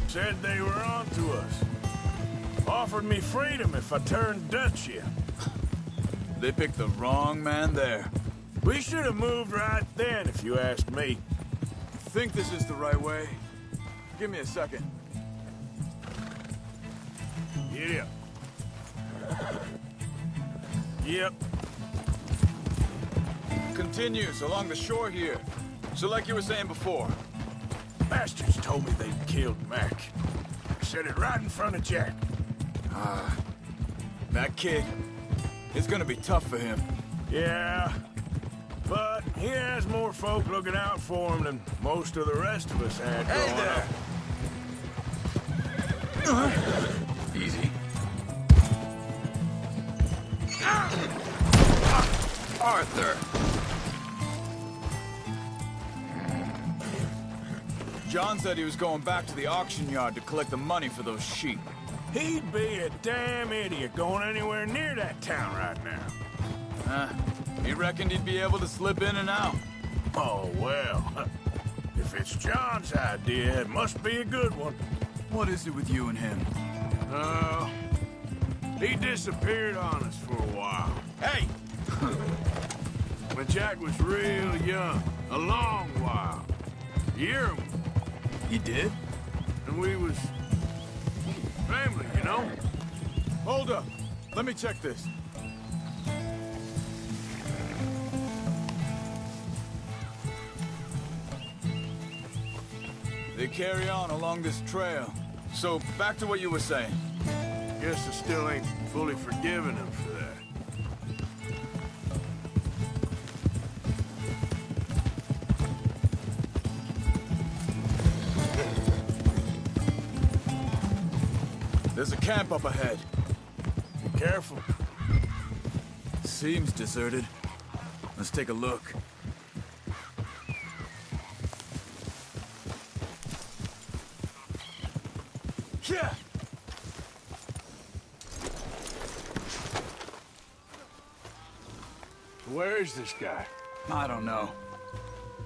Said they were on to us. Offered me freedom if I turned Dutch yet. They picked the wrong man there. We should have moved right then, if you ask me. Think this is the right way? Give me a second. Get up. Yep. Continues along the shore here. So like you were saying before. Bastards told me they'd killed Mac. Said it right in front of Jack. That kid, it's gonna be tough for him. Yeah, but he has more folk looking out for him than most of the rest of us had growing up. Easy. Arthur! John said he was going back to the auction yard to collect the money for those sheep. He'd be a damn idiot going anywhere near that town right now. He reckoned he'd be able to slip in and out. Oh, well. If it's John's idea, it must be a good one. What is it with you and him? He disappeared on us for a while. Hey! When Jack was real young. A long while. A year or more. He did? And we was family, you know? Hold up. Let me check this. They carry on along this trail. So, back to what you were saying. Guess I still ain't fully forgiven him for that. There's a camp up ahead. Be careful. Seems deserted. Let's take a look. Yeah. Where is this guy? I don't know.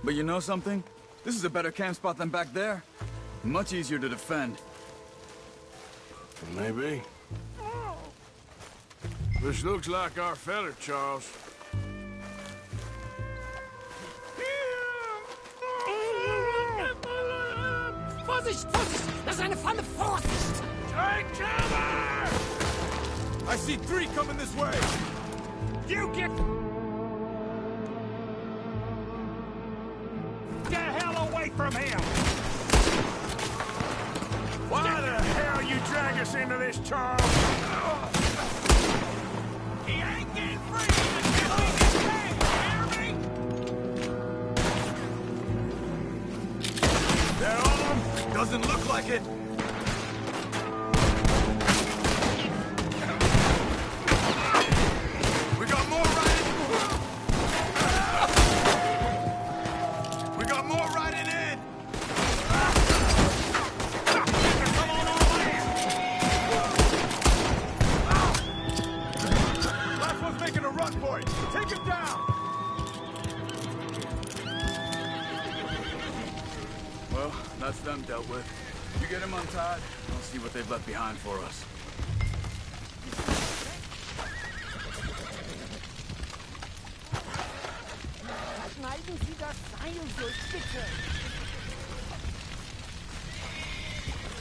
But you know something? This is a better camp spot than back there. Much easier to defend. Maybe. This looks like our feller, Charles. Vorsicht, Vorsicht! Das ist eine Falle! Vorsicht! Take cover! I see 3 coming this way! You get the hell away from him! Why the hell you drag us into this, Charles? He ain't getting free until he gets paid, hear me? They're on him! Doesn't look like it! We got more riding in! Come on over here! Last one's making a run for it! Take him down! Well, that's them dealt with. You get him untied, I'll see what they've left behind for us. Schneiden Sie das Seil durch, bitte!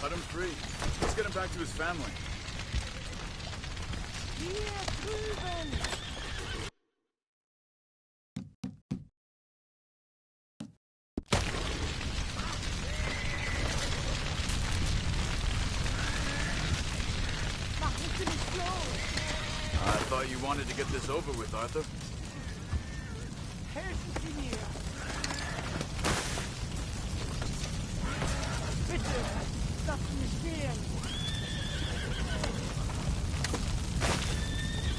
Let him free. Let's get him back to his family. Hier drüben! Machen Sie mich los! I thought you wanted to get this over with, Arthur. Helfen Sie mir! Bitte! Lassen mich gehen!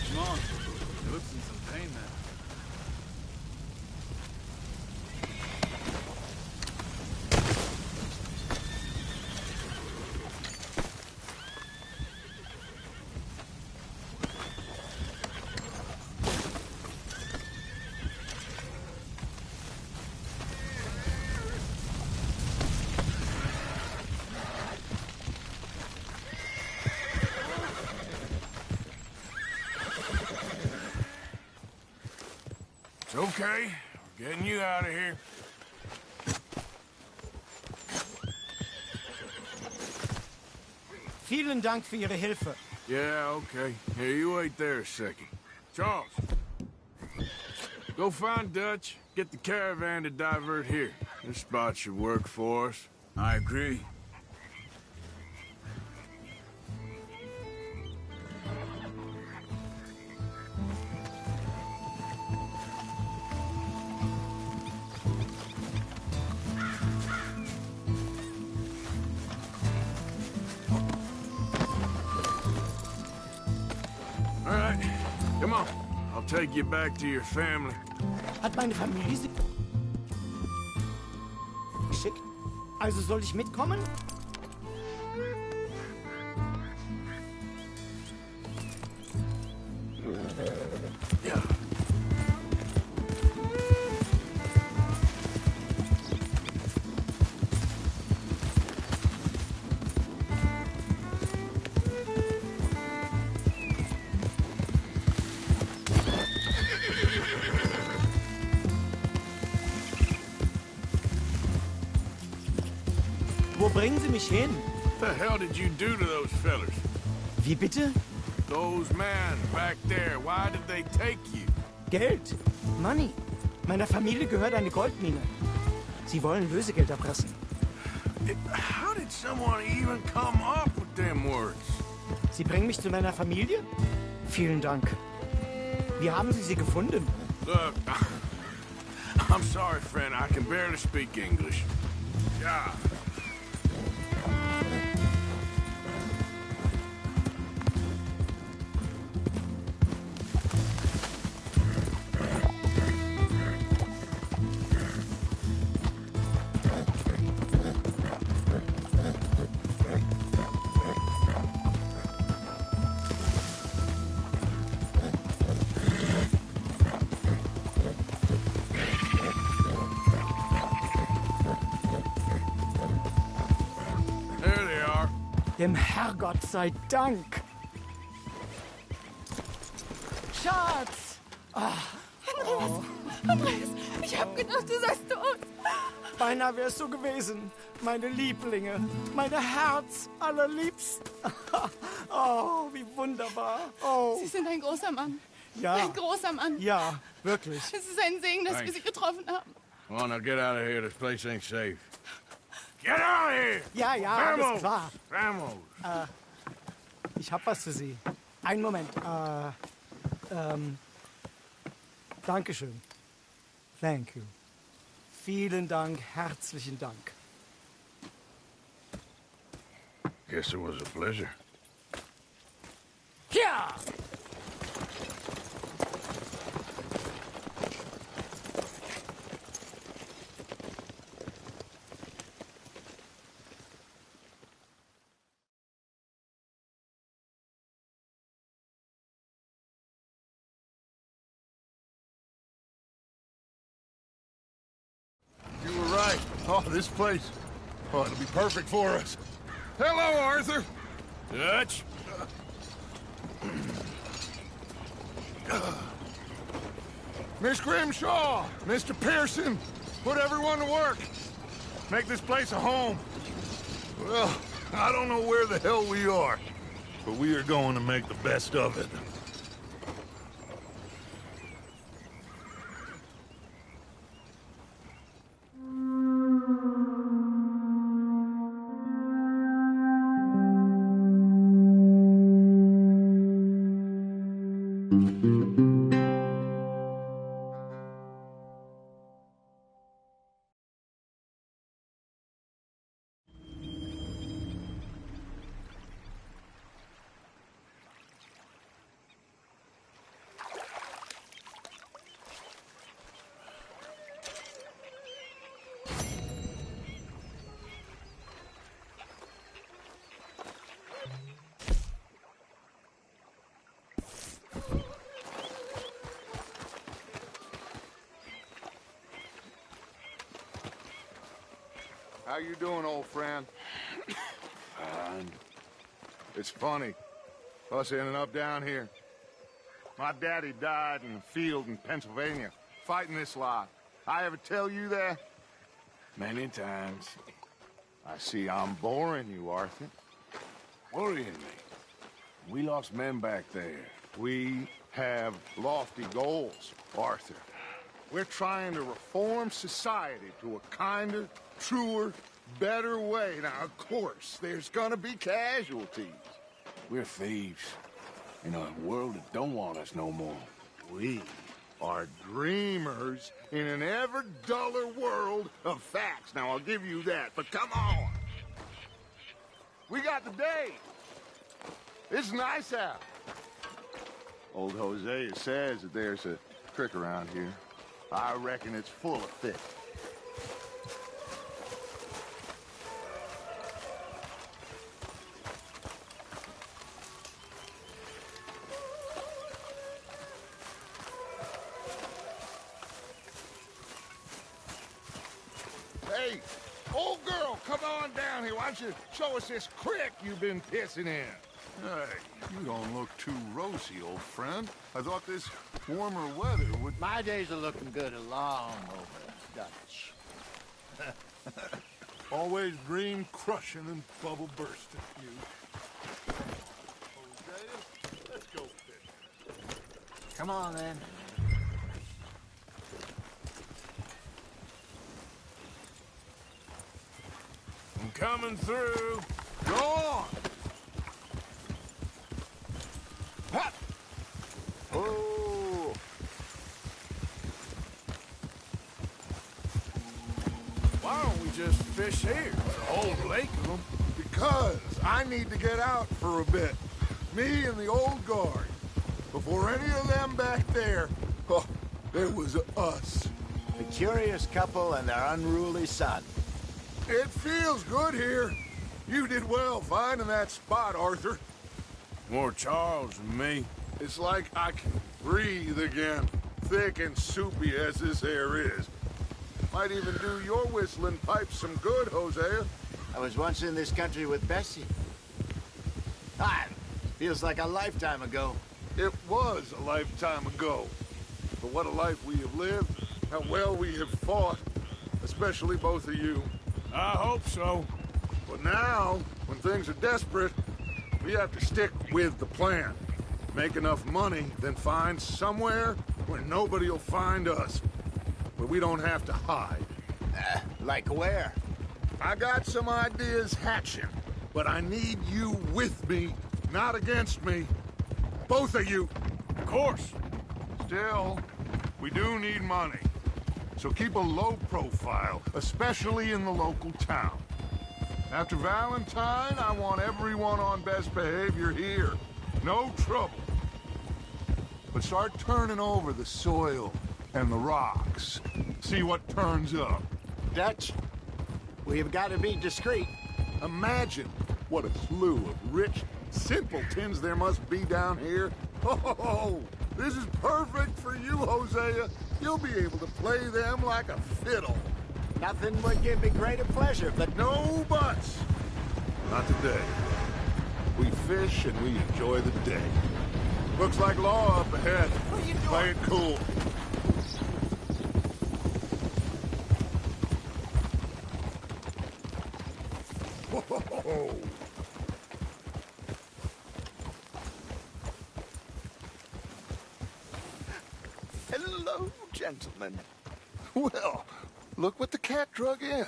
Come on. He looks in some pain there. It's okay. We're getting you out of here. Vielen Dank für Ihre Hilfe. Yeah, okay. Here, you wait there a second. Charles, go find Dutch. Get the caravan to divert here. This spot should work for us. I agree. All right, come on. I'll take you back to your family. Hat meine Familie sie geschickt? Also soll ich mitkommen? Ja. Wo bringen Sie mich hin? What the hell did you do to those fellers? Wie bitte? Those men back there, why did they take you? Geld. Money. Meiner Familie gehört eine Goldmine. Sie wollen Lösegeld erpressen. How did someone even come up with them words? Sie bringen mich zu meiner Familie? Vielen Dank. Wie haben Sie sie gefunden? Look, I'm sorry, friend. I can barely speak English. Yeah. Dem Herrgott sei Dank. Schatz! Andreas, ich hab gedacht, du seist tot. Beinahe wärst du gewesen, meine Lieblinge, meine Herz allerliebsten. Oh, wie wunderbar. Oh. Sie sind ein großer Mann. Ja. Ein großer Mann. Ja, wirklich. Es ist ein Segen, dass wir Thanks. Sie getroffen haben. Come on, now get out of here. This place ain't safe. Get out of here! Ja, ja, alles klar. Vamos! Ich hab was für Sie. Einen Moment. Dankeschön. Thank you. Vielen Dank, herzlichen Dank. Guess it was a pleasure. Ja! You were right. Oh, this place. Oh, it'll be perfect for us. Hello, Arthur. Dutch? Miss Grimshaw, Mr. Pearson, put everyone to work. Make this place a home. Well, I don't know where the hell we are, but we are going to make the best of it. How you doing, old friend? Fine. It's funny. Us ending up down here. My daddy died in the field in Pennsylvania, fighting this lot. I ever tell you that? Many times. I see I'm boring you, Arthur. Worrying me. We lost men back there. We have lofty goals, Arthur. We're trying to reform society to a kinder, truer, better way. Now, of course, there's gonna be casualties. We're thieves. In a world that don't want us no more. We are dreamers in an ever duller world of facts. Now, I'll give you that, but come on. We got the day. It's nice out. Old Hosea says that there's a creek around here. I reckon it's full of fish. Hey, old girl, come on down here. Why don't you show us this creek you've been pissing in? Hey, you don't look too rosy, old friend. I thought this warmer weather would... My days are looking good along over, Dutch. Always dream crushing and bubble bursting, you. Hosea, let's go fishing. Come on, then. I'm coming through. Go on. Oh. Why don't we just fish here? There's a whole lake of them. Because I need to get out for a bit. Me and the old guard. Before any of them back there, oh, there was us. The curious couple and their unruly son. It feels good here. You did well finding that spot, Arthur. More Charles than me. It's like I can breathe again, thick and soupy as this air is. Might even do your whistling pipes some good, Hosea. I was once in this country with Bessie. Hi. Feels like a lifetime ago. It was a lifetime ago. But what a life we have lived, how well we have fought, especially both of you. I hope so. But now, when things are desperate, we have to stick with the plan. Make enough money, then find somewhere where nobody will find us. Where we don't have to hide. Like where? I got some ideas hatching, but I need you with me, not against me. Both of you. Of course. Still, we do need money. So keep a low profile, especially in the local town. After Valentine, I want everyone on best behavior here. No trouble. But start turning over the soil and the rocks. See what turns up. Dutch, we've got to be discreet. Imagine what a slew of rich simpletons there must be down here. Oh, this is perfect for you, Hosea. You'll be able to play them like a fiddle. Nothing would give me greater pleasure, but... No buts. Not today. We fish and we enjoy the day. Looks like law up ahead. What are you doing? Play it cool. Whoa. Hello, gentlemen. Well, look what the cat drug in.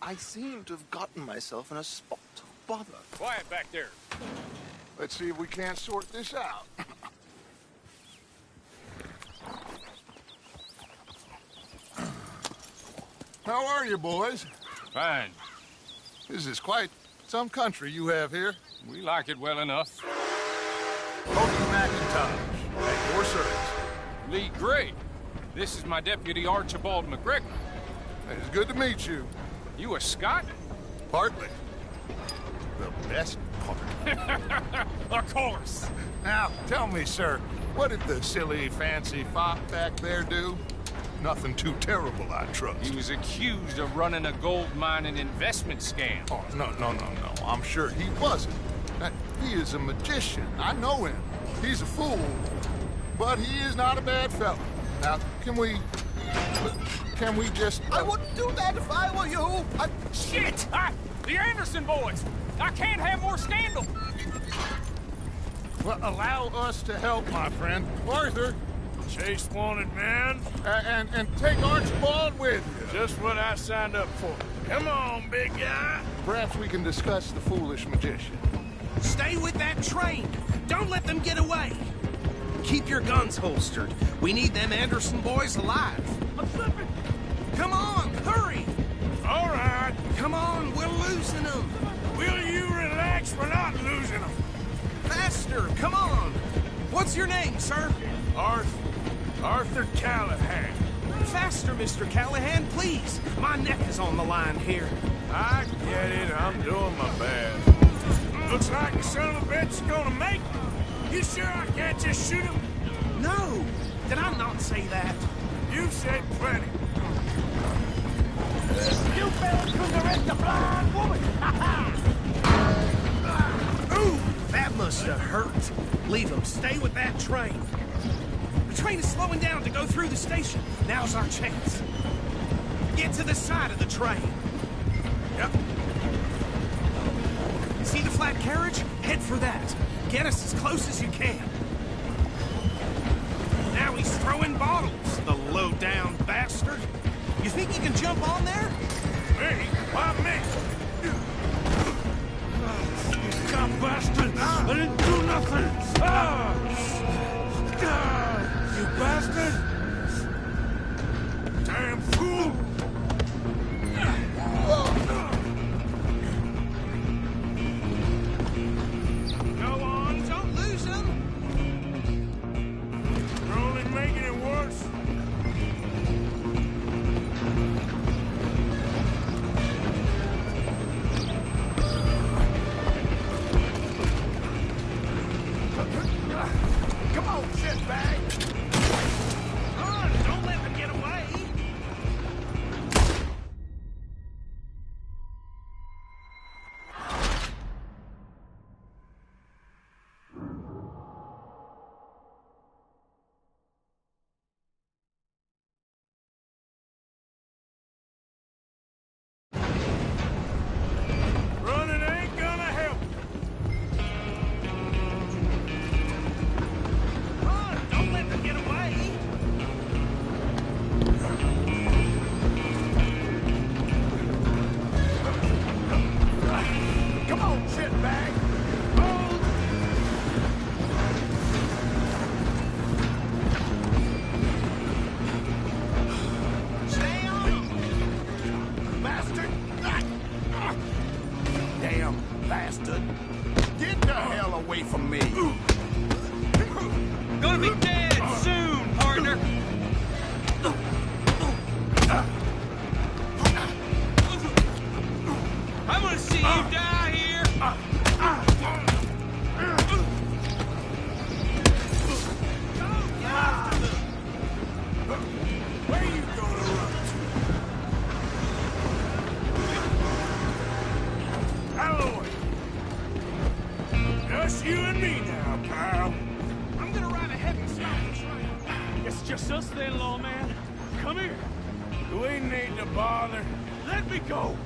I seem to have gotten myself in a spot of bother. Quiet back there. Let's see if we can't sort this out. How are you, boys? Fine. This is quite some country you have here. We like it well enough. Cody McIntosh, at your service. Lee Gray. This is my deputy Archibald McGregor. It's good to meet you. You a Scot? Partly. The best part. Of course. Now, tell me, sir, what did the silly, fancy fop back there do? Nothing too terrible, I trust. He was accused of running a gold mining investment scam. Oh, no. I'm sure he wasn't. He is a magician. I know him. He's a fool. But he is not a bad fellow. Now, can we just... I wouldn't do that if I were you. Shit! The Anderson boys! I can't have more scandal! Well, allow us to help, my friend. Arthur! Chase wanted man. And take Archibald with you. Just what I signed up for. Come on, big guy. Perhaps we can discuss the foolish magician. Stay with that train. Don't let them get away. Keep your guns holstered. We need them Anderson boys alive. I'm slipping. Come on, hurry. All right. Come on, we're losing them. Will you relax? We're not losing them. Faster, come on. What's your name, sir? Arthur Callahan. Faster, Mr. Callahan, please. My neck is on the line here. I get it. I'm doing my best. Looks like the son of a bitch is gonna make it. You sure I can't just shoot him? No. Did I not say that? You said plenty. You fellas couldn't arrest a blind woman! Ooh, that must have hurt. Leave them. Stay with that train. The train is slowing down to go through the station. Now's our chance. Get to the side of the train. Yep. See the flat carriage? Head for that. Get us as close as you can. Now he's throwing bottles, the low-down bastard. You think you can jump on there? Me? Why me? You dumb bastard! I didn't do nothing! You bastard! Damn fool! Go on, don't lose him. You're only making it worse. Come on, shitbag! It's just us then, lawman. Come here. Do we need to bother? Let me go.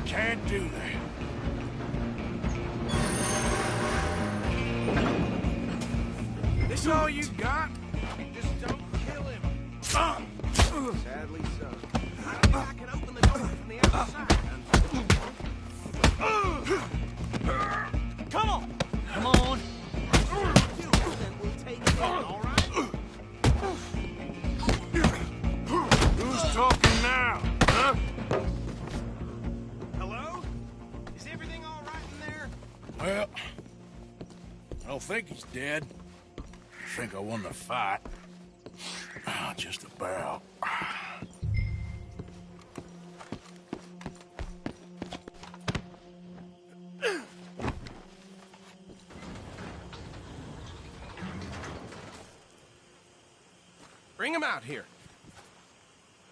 Can't do that. This all you got? Just don't kill him. Sadly so. I think I can open the door from the outside. Come on. Come on. Who's talking now, huh? Hello? Is everything all right in there? Well, I don't think he's dead. I think I won the fight. Just about. Bring him out here.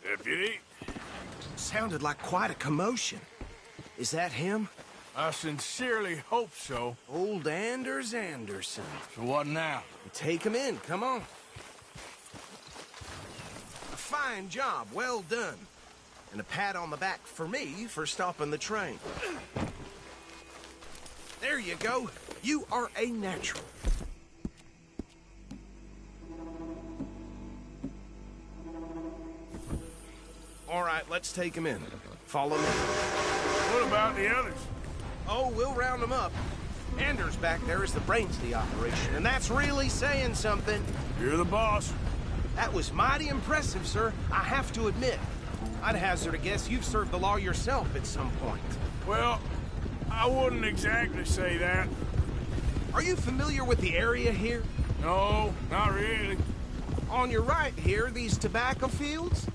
Deputy? Sounded like quite a commotion. Is that him? I sincerely hope so. Old Anders Anderson. So what now? Take him in, come on. A fine job, well done. And a pat on the back for me for stopping the train. There you go. You are a natural. All right, let's take him in. Follow me. What about the others? Oh, we'll round them up. Anders back there is the brains of the operation, and that's really saying something. You're the boss. That was mighty impressive, sir. I have to admit. I'd hazard a guess you've served the law yourself at some point. Well, I wouldn't exactly say that. Are you familiar with the area here? No, not really. On your right here, these tobacco fields?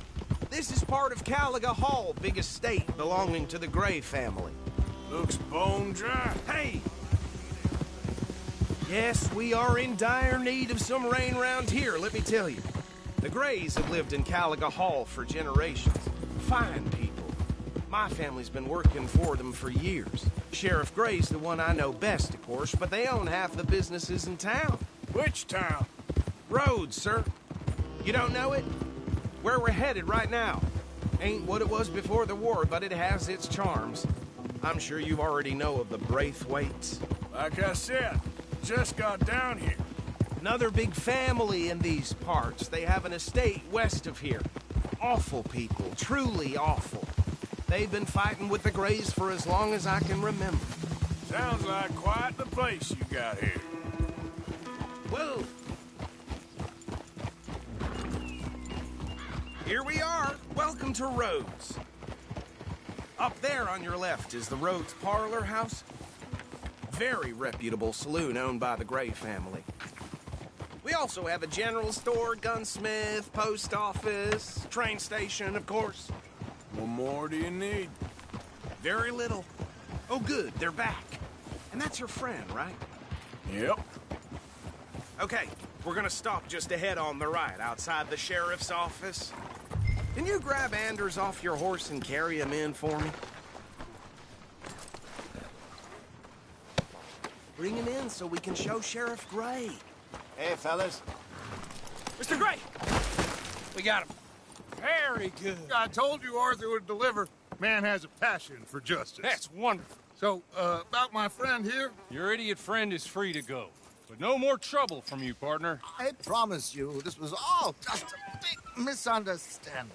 This is part of Caliga Hall, big estate belonging to the Gray family. Looks bone dry. Hey! Yes, we are in dire need of some rain round here, let me tell you. The Grays have lived in Caliga Hall for generations. Fine people. My family's been working for them for years. Sheriff Gray's the one I know best, of course, but they own half the businesses in town. Which town? Rhodes, sir. You don't know it? Where we're headed right now. Ain't what it was before the war, but it has its charms. I'm sure you already know of the Braithwaites. Like I said, just got down here. Another big family in these parts. They have an estate west of here. Awful people, truly awful. They've been fighting with the Grays for as long as I can remember. Sounds like quite the place you got here. Whoa! Here we are. Welcome to Rhodes. Up there on your left is the Rhodes Parlor House. Very reputable saloon owned by the Gray family. We also have a general store, gunsmith, post office, train station, of course. What more do you need? Very little. Oh, good, they're back. And that's your friend, right? Yep. Okay, we're gonna stop just ahead on the right, outside the sheriff's office. Can you grab Anders off your horse and carry him in for me? Bring him in so we can show Sheriff Gray. Hey, fellas. Mr. Gray! We got him. Very good. I told you Arthur would deliver. Man has a passion for justice. That's wonderful. So, about my friend here? Your idiot friend is free to go. But no more trouble from you, partner. I promise you, this was all just a big misunderstanding.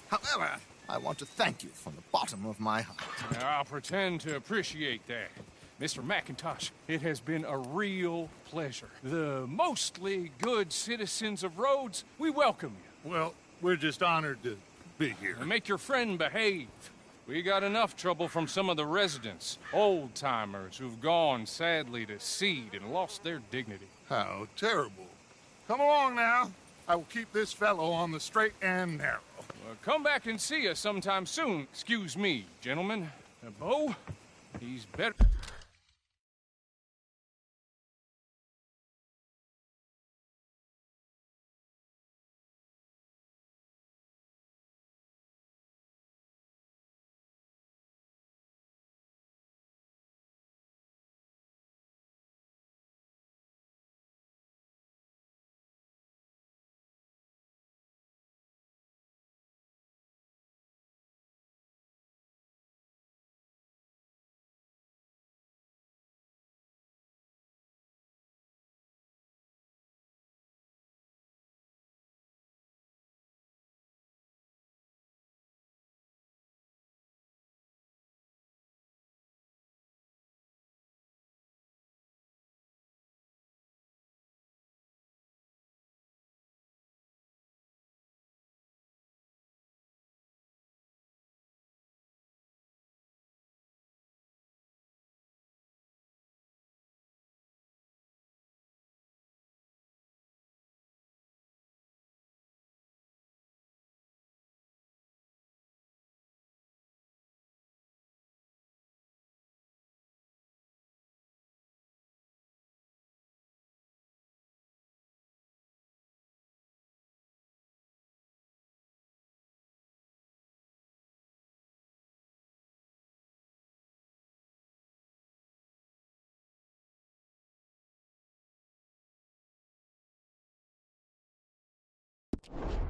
However, I want to thank you from the bottom of my heart. I'll pretend to appreciate that. Mr. McIntosh, it has been a real pleasure. The mostly good citizens of Rhodes, we welcome you. Well, we're just honored to be here. And make your friend behave. We got enough trouble from some of the residents, old-timers who've gone, sadly, to seed and lost their dignity. How terrible. Come along now. I will keep this fellow on the straight and narrow. Come back and see us sometime soon. Excuse me, gentlemen. Bo, he's better...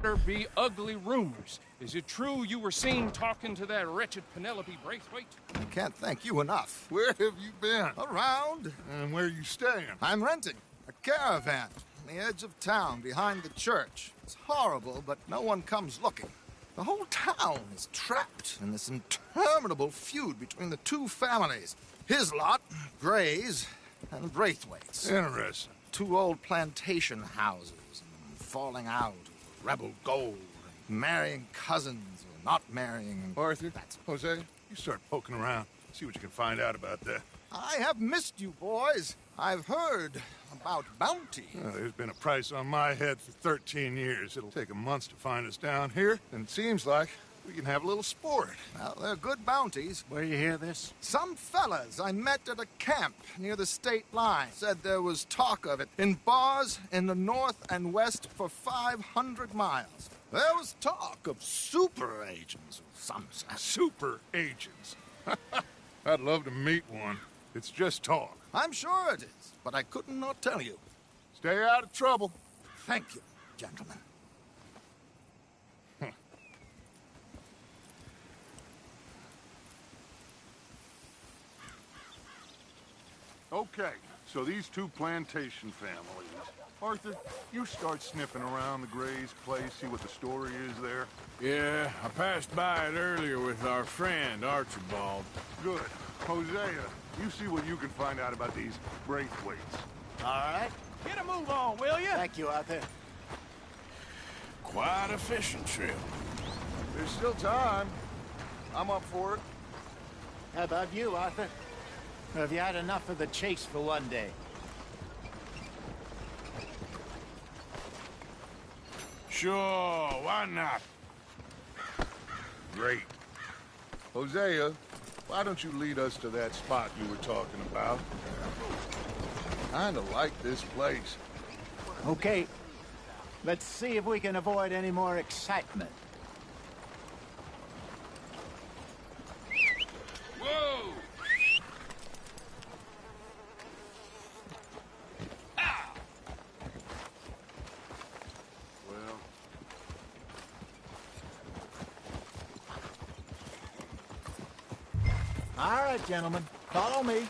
There be ugly rumors. Is it true you were seen talking to that wretched Penelope Braithwaite? I can't thank you enough. Where have you been? Around. And where are you staying? I'm renting a caravan on the edge of town behind the church. It's horrible, but no one comes looking. The whole town is trapped in this interminable feud between the two families. His lot, Gray's, and Braithwaite's. Interesting. Two old plantation houses, falling out over rebel gold, and marrying cousins or not marrying. Arthur, Jose, you start poking around. See what you can find out about that. I have missed you, boys. I've heard about bounty. There's been a price on my head for 13 years. It'll take 'em months to find us down here, and it seems like we can have a little sport. Well, they're good bounties. Where you hear this? Some fellas I met at a camp near the state line said there was talk of it in bars in the north and west for 500 miles. There was talk of super agents of some sort. Super agents? I'd love to meet one. It's just talk. I'm sure it is, but I couldn't not tell you. Stay out of trouble. Thank you, gentlemen. Okay, so these two plantation families. Arthur, you start sniffing around the Gray's place, see what the story is there. Yeah, I passed by it earlier with our friend, Archibald. Good. Hosea, you see what you can find out about these Braithwaites. All right. Get a move on, will you? Thank you, Arthur. Quite a fishing trip. There's still time. I'm up for it. How about you, Arthur? Or have you had enough of the chase for one day? Sure, why not? Great. Hosea, why don't you lead us to that spot you were talking about? Kinda like this place. Okay. Let's see if we can avoid any more excitement. Whoa! All right, gentlemen. Follow me.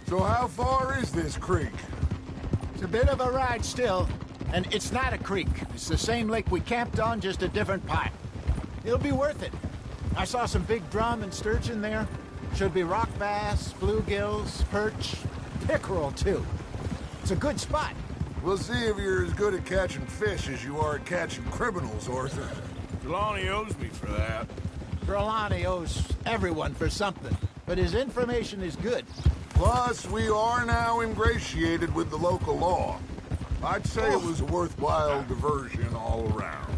So how far is this creek? It's a bit of a ride still, and it's not a creek. It's the same lake we camped on, just a different pipe. It'll be worth it. I saw some big drum and sturgeon there. Should be rock bass, bluegills, perch, pickerel, too. It's a good spot. We'll see if you're as good at catching fish as you are at catching criminals, Arthur. Trelawney owes me for that. Trelawney owes everyone for something, but his information is good. Plus, we are now ingratiated with the local law. I'd say it was a worthwhile diversion all around.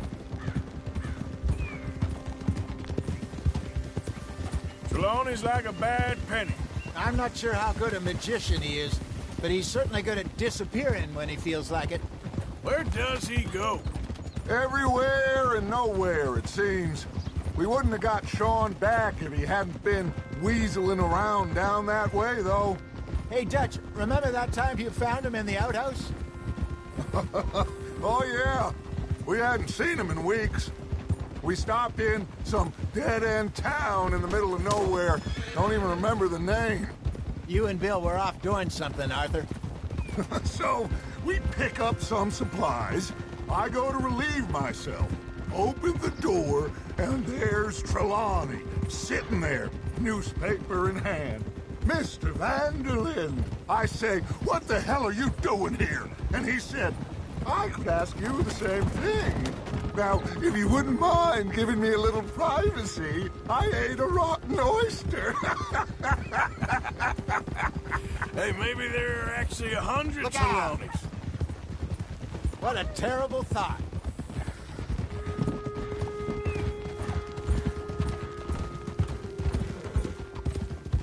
Trelawney's like a bad penny. I'm not sure how good a magician he is, but he's certainly good at disappearing when he feels like it. Where does he go? Everywhere and nowhere, it seems. We wouldn't have got Sean back if he hadn't been weaseling around down that way, though. Hey, Dutch, remember that time you found him in the outhouse? Oh, yeah. We hadn't seen him in weeks. We stopped in some dead-end town in the middle of nowhere. Don't even remember the name. You and Bill were off doing something, Arthur. So, we pick up some supplies. I go to relieve myself. Open the door, and there's Trelawney, sitting there, newspaper in hand. Mr. Vanderlyn. I say, what the hell are you doing here? And he said, I could ask you the same thing. Now, if you wouldn't mind giving me a little privacy, I ate a rotten oyster. Hey, maybe there are actually 100 Trelawneys. What a terrible thought.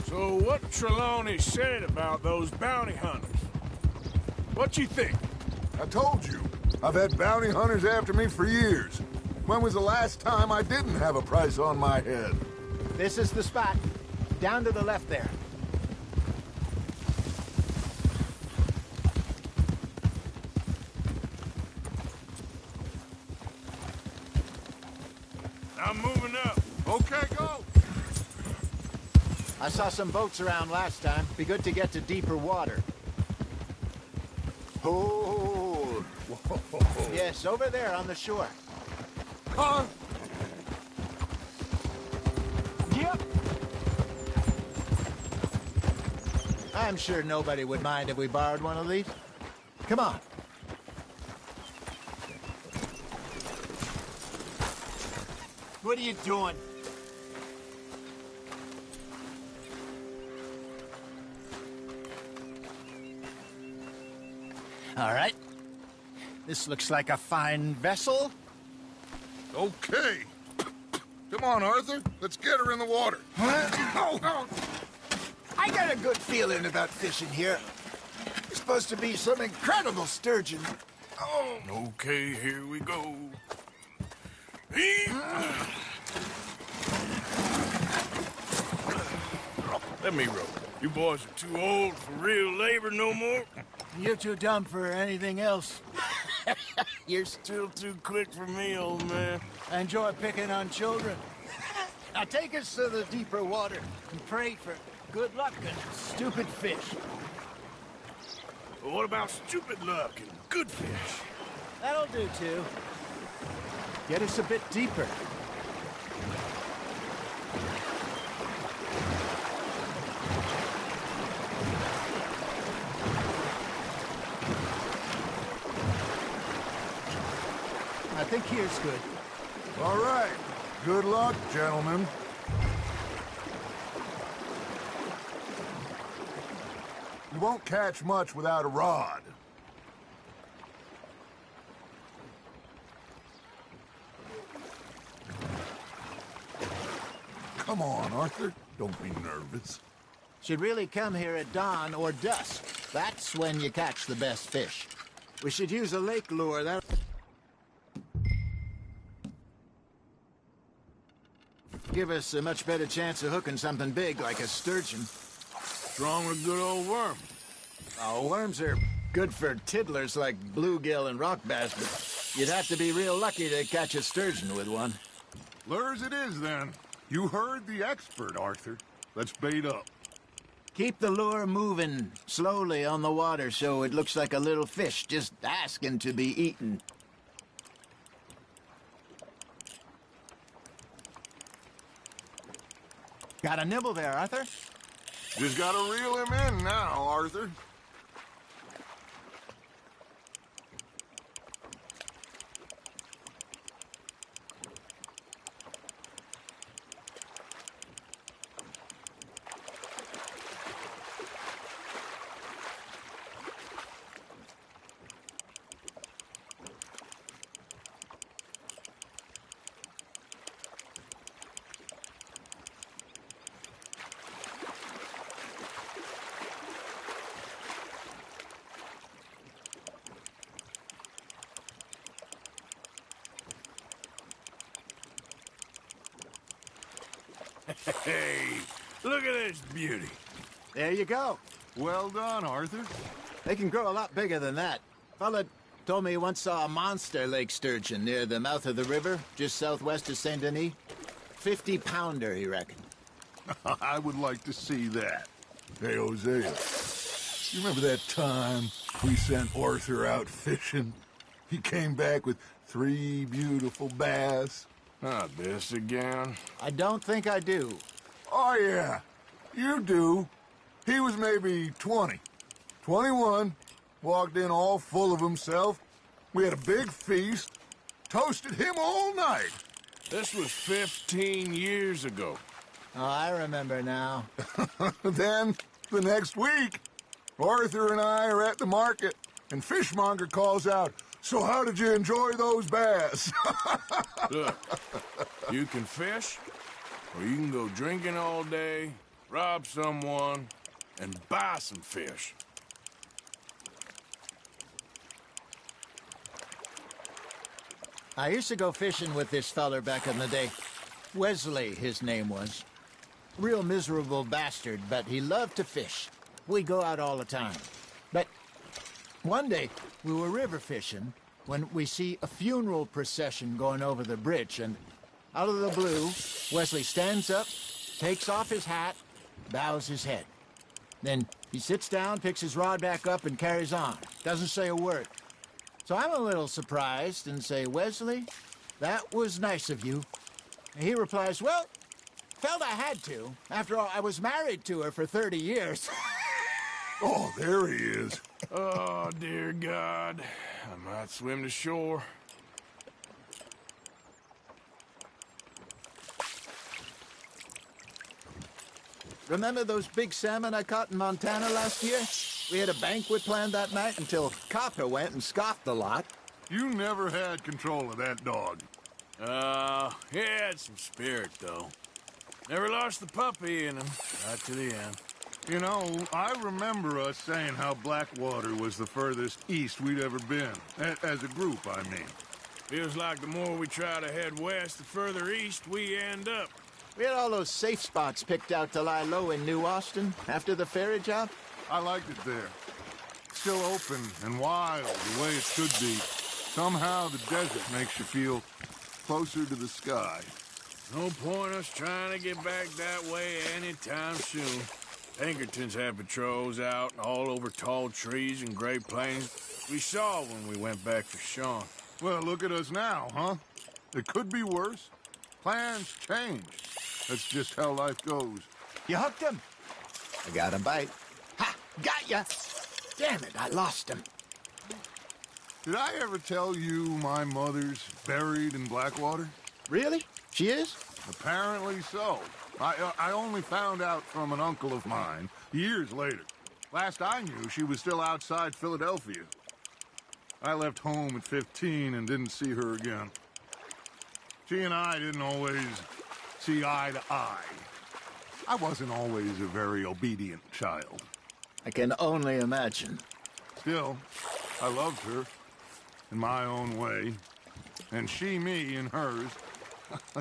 So what Trelawney said about those bounty hunters? What you think? I told you. I've had bounty hunters after me for years. When was the last time I didn't have a price on my head? This is the spot. Down to the left there. I'm moving up. Okay, go. I saw some boats around last time. Be good to get to deeper water. Oh. Yes, over there on the shore. Huh? Yep. I'm sure nobody would mind if we borrowed one of these. Come on. What are you doing? All right. This looks like a fine vessel. Okay. Come on, Arthur. Let's get her in the water. I got a good feeling about fishing here. It's supposed to be some incredible sturgeon. Oh. Okay, here we go. Let me row. You boys are too old for real labor no more. You're too dumb for anything else. You're still too quick for me, old man. I enjoy picking on children. Now take us to the deeper water and pray for good luck and stupid fish. But what about stupid luck and good fish? That'll do, too. Get us a bit deeper. I think here's good. All right. Good luck, gentlemen. You won't catch much without a rod. Come on, Arthur. Don't be nervous. Should really come here at dawn or dusk. That's when you catch the best fish. We should use a lake lure. That give us a much better chance of hooking something big like a sturgeon. Strong with a good old worm. Oh, worms are good for tiddlers like bluegill and rock bass, but you'd have to be real lucky to catch a sturgeon with one. Lures it is, then. You heard the expert, Arthur. Let's bait up. Keep the lure moving slowly on the water so it looks like a little fish just asking to be eaten. Got a nibble there, Arthur? Just gotta reel him in now, Arthur. Hey, look at this beauty. There you go. Well done, Arthur. They can grow a lot bigger than that. Fella told me he once saw a monster lake sturgeon near the mouth of the river, just southwest of Saint Denis. 50-pounder, he reckoned. I would like to see that. Hey, Hosea, you remember that time we sent Arthur out fishing? He came back with 3 beautiful bass. Not this again. I don't think I do. Oh, yeah. You do. He was maybe 20. 21. Walked in all full of himself. We had a big feast. Toasted him all night. This was 15 years ago. Oh, I remember now. Then, the next week, Arthur and I are at the market, and Fishmonger calls out, "So how did you enjoy those bass?" Look, you can fish, or you can go drinking all day, rob someone, and buy some fish. I used to go fishing with this feller back in the day. Wesley, his name was. real miserable bastard, but he loved to fish. We go out all the time. But one day, we were river fishing when we see a funeral procession going over the bridge, and out of the blue, Wesley stands up, takes off his hat, bows his head. Then he sits down, picks his rod back up, and carries on. Doesn't say a word. So I'm a little surprised and say, Wesley, that was nice of you. And he replies, well, felt I had to. After all, I was married to her for 30 years. Oh, there he is. Oh, dear God. I might swim to shore. Remember those big salmon I caught in Montana last year? We had a banquet planned that night until Copper went and scoffed a lot. You never had control of that dog. He had some spirit, though. Never lost the puppy in him, right to the end. You know, I remember us saying how Blackwater was the furthest east we'd ever been. As a group, I mean. Feels like the more we try to head west, the further east we end up. We had all those safe spots picked out to lie low in New Austin after the ferry job. I liked it there. Still open and wild, the way it should be. Somehow the desert makes you feel closer to the sky. No point us trying to get back that way anytime soon. Pinkertons had patrols out all over tall trees and Great Plains. We saw when we went back for Sean. Well, look at us now, huh? It could be worse. Plans change. That's just how life goes. You hooked him. I got a bite. Ha! Got ya! Damn it, I lost him. Did I ever tell you my mother's buried in Blackwater? Really? She is? Apparently so. I only found out from an uncle of mine years later. Last I knew, she was still outside Philadelphia. I left home at 15 and didn't see her again. She and I didn't always see eye to eye. I wasn't always a very obedient child. I can only imagine. Still, I loved her in my own way, and she me in hers.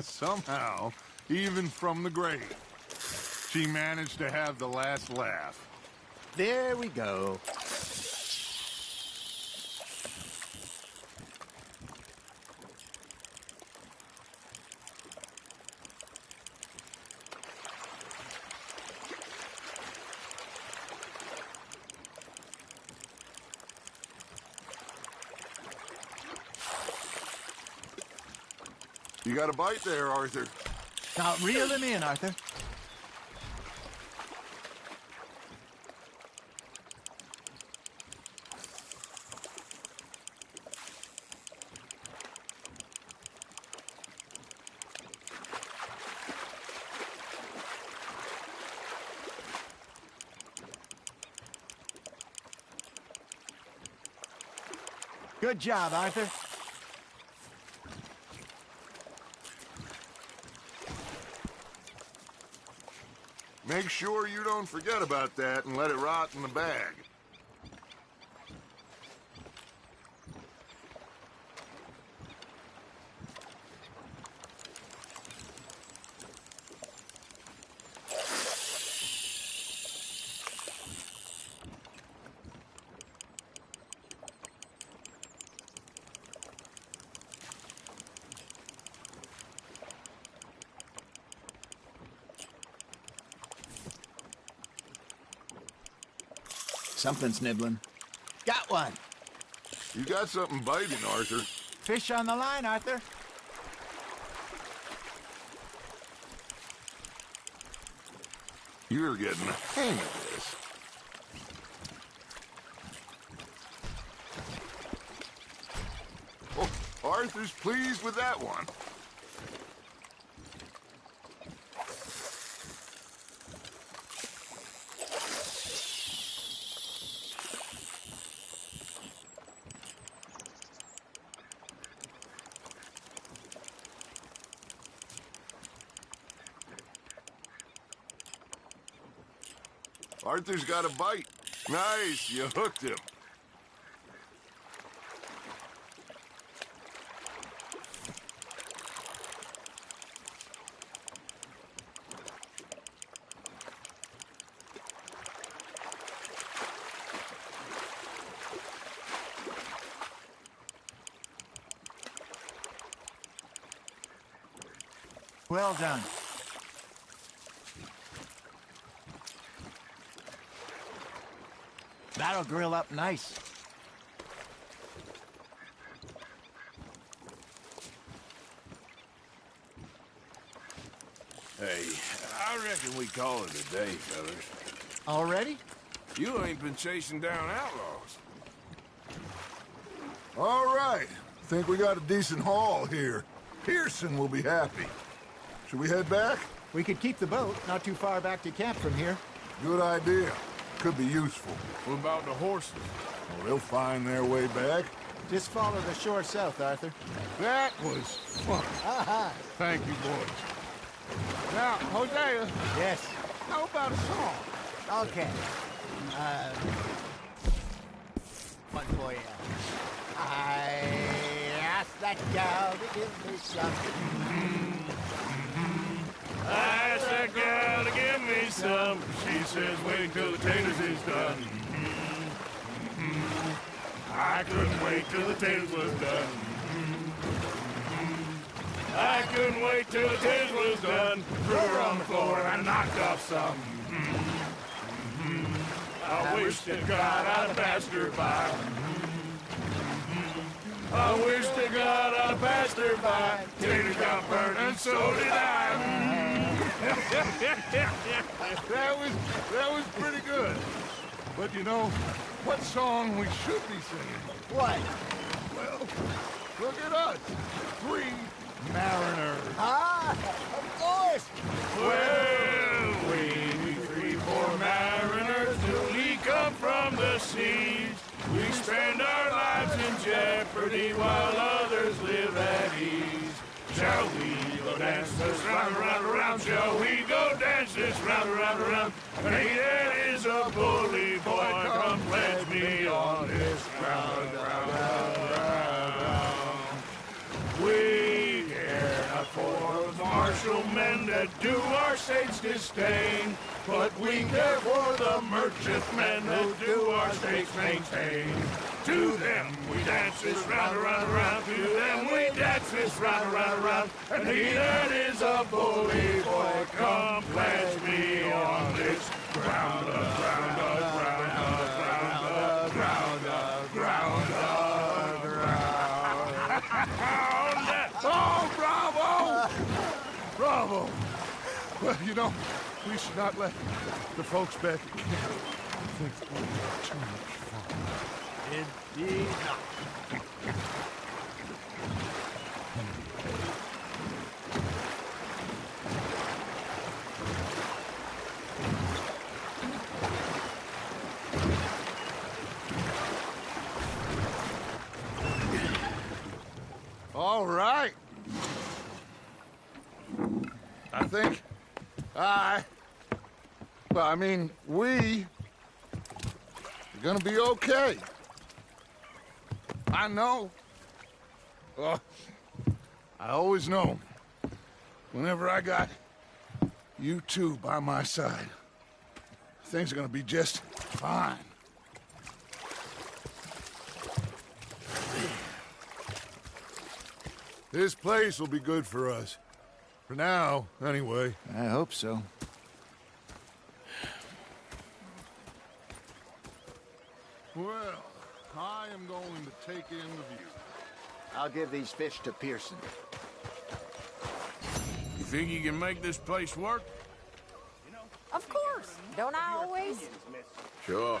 Somehow, even from the grave, she managed to have the last laugh. There we go. You got a bite there, Arthur. Now, reel him in, Arthur. Good job, Arthur. Make sure you don't forget about that and let it rot in the bag. Something's nibbling. Got one. You got something biting, Arthur. Fish on the line, Arthur. You're getting the hang of this. Oh, Arthur's pleased with that one. Arthur's got a bite. Nice, you hooked him. Well done. That'll grill up nice. Hey, I reckon we call it a day, fellas. Already? You ain't been chasing down outlaws. All right. Think we got a decent haul here. Pearson will be happy. Should we head back? We could keep the boat, not too far back to camp from here. Good idea. Could be useful. What about the horses? Well, they'll find their way back. Just follow the shore south, Arthur. That was fun. Thank you, boys. Now, Hosea. Yes. How about a song? Okay. One for you. I asked that gal to give me some. I asked that gal to give me some. She says, wait till the taters is done. I couldn't wait till the taters was done. I couldn't wait till the taters was done. Threw her on the floor and I knocked off some. I wish to God I'd passed her by. I wish to God I'd passed her by. Taters got burned and so did I. That was pretty good. But you know, what song we should be singing? What? Well, look at us. 3 mariners. Ah, of course. Well, we 3 poor mariners, newly come from the seas. We spend our lives in jeopardy while others live at ease. Shall we go dance this round, round, round? Shall we go dance this round, round, round? Hey, that is a bully boy. Come pledge me on this ground, ground, ground, ground. We care not for the martial men that do our state's disdain, but we care for the merchant men who do our state's maintain. To them we dance this round, round, round. To them we dance this round, round, round. And he that is a bully boy, come pledge me on this ground, ground, ground, ground, ground, ground, ground, ground. Oh, bravo! Bravo! Well, you know, we should not let the folks back at camp think we're too much fun. Indeed not. All right. I think we are gonna be okay. I know. I always know. Whenever I got you two by my side, things are gonna be just fine. This place will be good for us. For now, anyway. I hope so. Well, I am going to take in the view. I'll give these fish to Pearson. You think you can make this place work? Of course. Don't I always? Sure.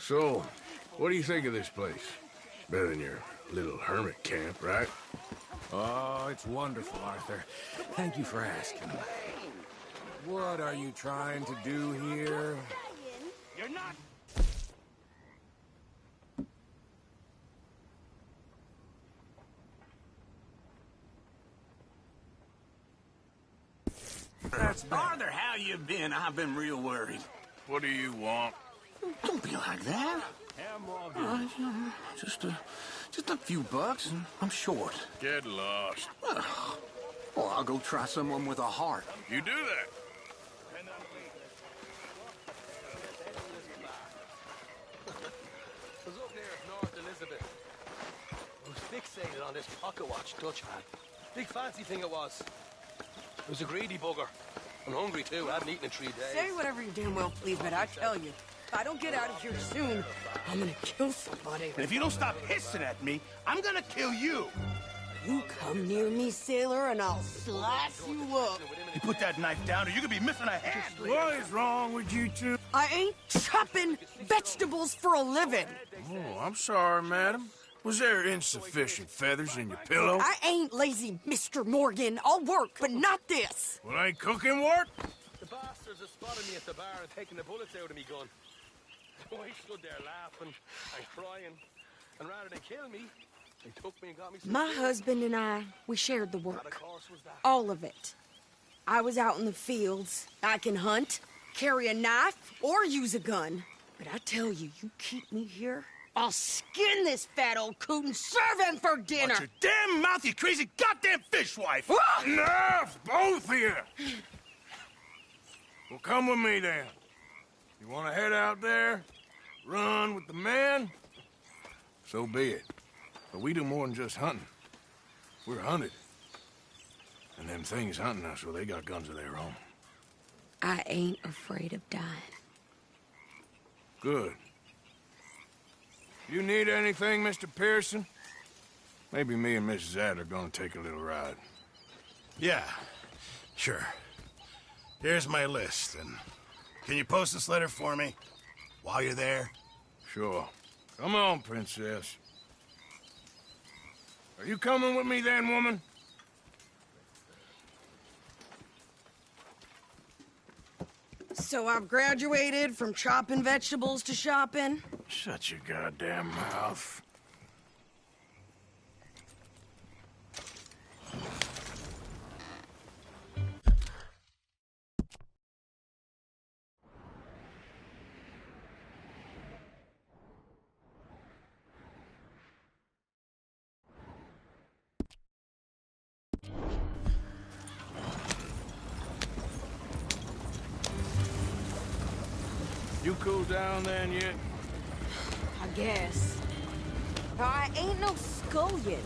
So, what do you think of this place? Better than your little hermit camp, right? Oh, it's wonderful, Arthur. Thank you for asking. What are you trying to do here? You're not. Arthur, how you been? I've been real worried. What do you want? Don't be like that. Just a few bucks, and I'm short. Get lost. Well, I'll go try someone with a heart. You do that. fixated on this pocket watch Dutch had. Big fancy thing it was. It was a greedy bugger. I'm hungry too. I hadn't eaten in 3 days. Say whatever you damn well please, but I tell you, if I don't get out of here soon, I'm gonna kill somebody. And if you don't stop hissing at me, I'm gonna kill you. You come near me, sailor, and I'll slice you up. You put that knife down or you're gonna be missing a hand. What is wrong with you two? I ain't chopping vegetables for a living. Oh, I'm sorry, madam. Was there insufficient feathers in your pillow? I ain't lazy, Mr. Morgan. I'll work, but not this. Well, ain't cooking work? The bastards have spotted me at the bar and taken the bullets out of me gun. So I stood there laughing and crying. And rather than kill me, they took me and got me some My food. husband and I, we shared the work. What a course was that? All of it. I was out in the fields. I can hunt, carry a knife, or use a gun. But I tell you, you keep me here, I'll skin this fat old coot and serve him for dinner. Watch your damn mouth, you crazy goddamn fishwife. Enough, both of you. Well, come with me then. You want to head out there, run with the men? So be it. But we do more than just hunting. We're hunted. And them things hunting us, well, they got guns of their own. I ain't afraid of dying. Good. You need anything, Mr. Pearson? Maybe me and Mrs. Ad are gonna take a little ride. Yeah, sure. Here's my list, and can you post this letter for me while you're there? Sure. Come on, Princess. Are you coming with me then, woman? So I've graduated from chopping vegetables to shopping? Shut your goddamn mouth. You cooled down then yet? I guess. I ain't no scullion.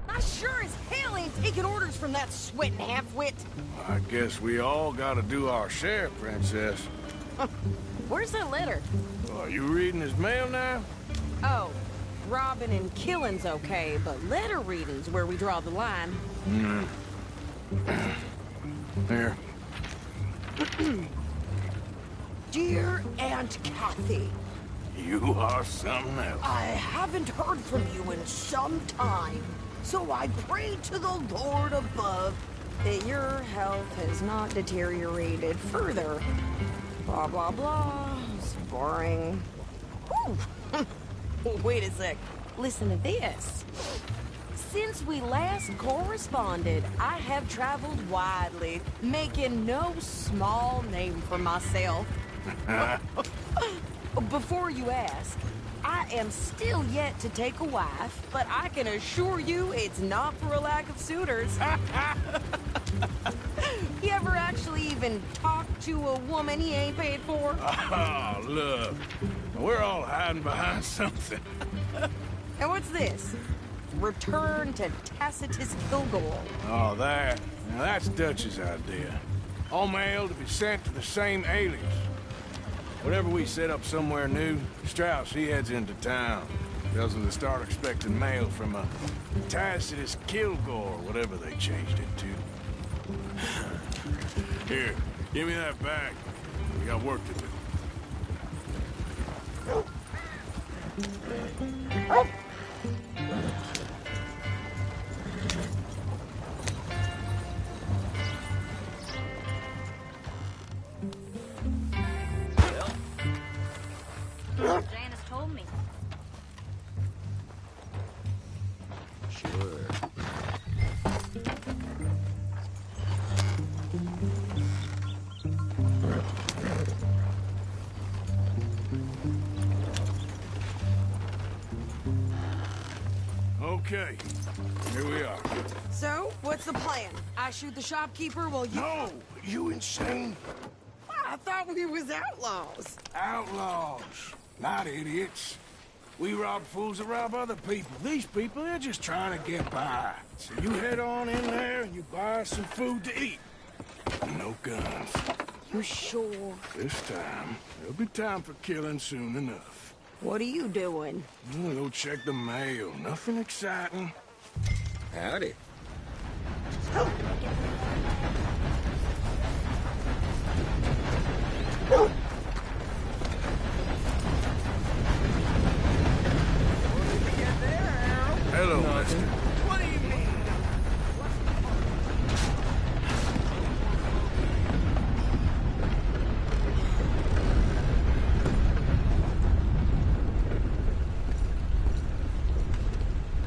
I sure as hell ain't taking orders from that sweating half-wit. I guess we all gotta do our share, Princess. Where's that letter? Are you reading his mail now? Oh, robbing and killing's okay, but letter reading's where we draw the line. Here. Dear Aunt Kathy. You are something else. I haven't heard from you in some time, so I pray to the Lord above that your health has not deteriorated further. Blah, blah, blah. It's boring. Ooh. Wait a sec. Listen to this. Since we last corresponded, I have traveled widely, making no small name for myself. Before you ask, I am still yet to take a wife, but I can assure you it's not for a lack of suitors. You ever actually even talk to a woman he ain't paid for? Oh, look. We're all hiding behind something. And what's this? Return to Tacitus Kilgore. Oh, that. Now, that's Dutch's idea. All mail to be sent to the same alias. Whenever we set up somewhere new, Strauss, he heads into town. Tells them to start expecting mail from a Tacitus Kilgore, whatever they changed it to. Here, give me that bag. We got work to do. Janice told me. Sure. Okay, here we are. So, what's the plan? I shoot the shopkeeper while you... No! You insane? I thought we was outlaws. Outlaws, not idiots. We rob fools that rob other people. These people, they're just trying to get by. So you head on in there and you buy us some food to eat. No guns. You sure? This time, there'll be time for killing soon enough. What are you doing? I'm gonna go check the mail. Nothing exciting. Howdy. Hello, mister. What do you mean?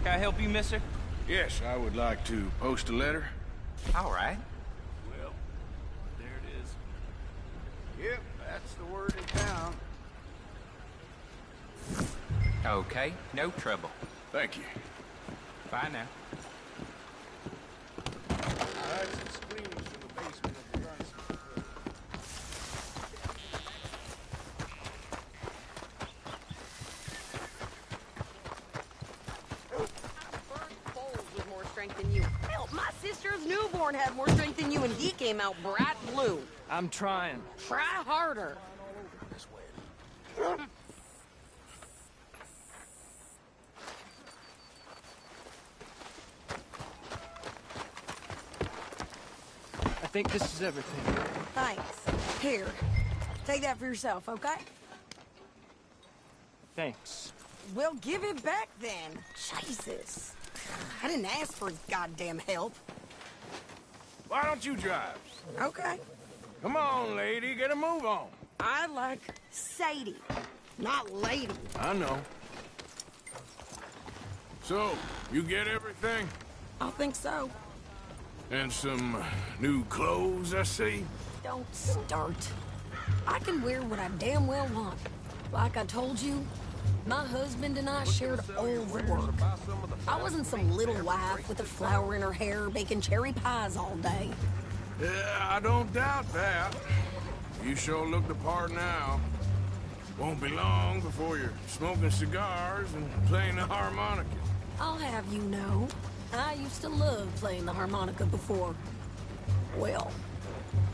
Can I help you, mister? Yes, I would like to post a letter. All right. Well, there it is. Yep, that's the word in town. Okay, no trouble. Thank you. Bye now. I had some screams from the basement of the gunsmith. With more strength than you. Hell, my sister's newborn had more strength than you, and he came out bright blue. I'm trying. Try harder. I think this is everything. Thanks. Here, take that for yourself, okay? Thanks. Well, give it back then. Jesus. I didn't ask for his goddamn help. Why don't you drive? Okay. Come on, lady, get a move on. I like Sadie, not lady. I know. So, you get everything? I think so. And some new clothes, I see? Don't start. I can wear what I damn well want. Like I told you, my husband and I shared all the work. I wasn't some little wife with a flower in her hair baking cherry pies all day. Yeah, I don't doubt that. You sure look the part now. Won't be long before you're smoking cigars and playing the harmonica. I'll have you know, I used to love playing the harmonica before. Well,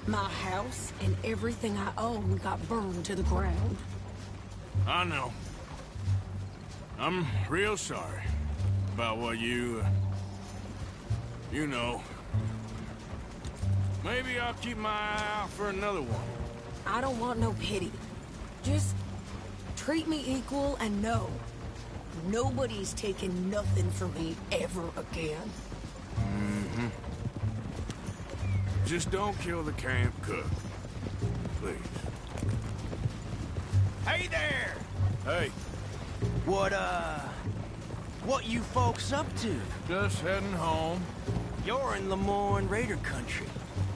my house and everything I own got burned to the ground. I know. I'm real sorry about what you know. Maybe I'll keep my eye out for another one. I don't want no pity. Just treat me equal and know nobody's taking nothing from me ever again. Mm-hmm. Just don't kill the camp cook. Please. Hey there! Hey. What you folks up to? Just heading home. You're in Lemoyne Raider country.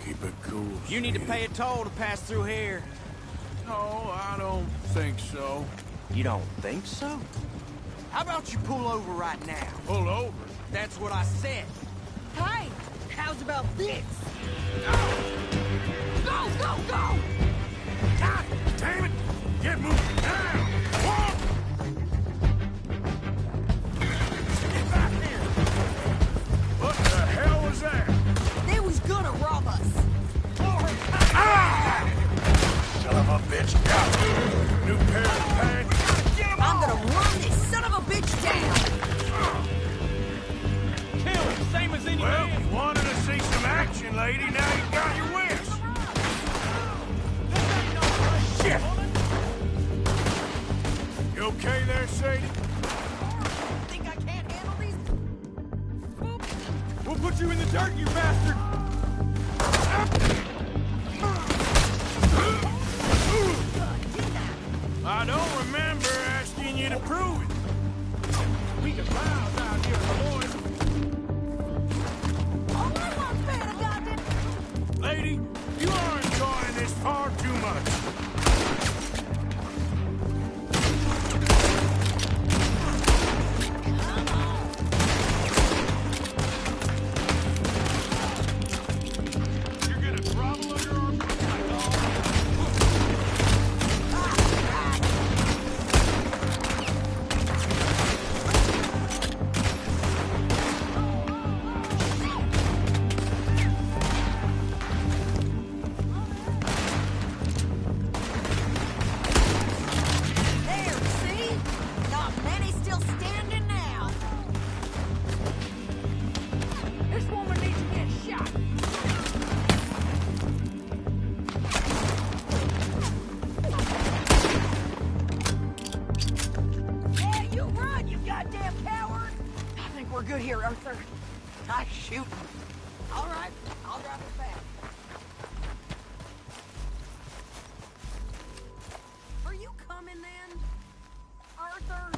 Keep it cool. You need to pay a toll to pass through here. No, I don't think so. You don't think so? How about you pull over right now? Pull over? That's what I said. Hey, how's about this? Go, go, go! God damn it! Get moving now! Walk! Get back here! What the hell was that? They was gonna rob us. Ah! Son of a bitch! Got new pair of pants. I'm gonna run this son of a bitch down. Kill him, same as any Well, man. you wanted to see some action, lady. Now you got your wish. Shit! You okay there, Sadie? Think I can't handle these? We'll put you in the dirt, you bastard! I don't remember asking you to prove it. We can rouse out here, boys. All I want's paying a goddamn... Lady, you are enjoying this far too much. You're gonna grovel under our good here, Arthur. Nice shooting. All right, I'll drive it back. Are you coming then, Arthur?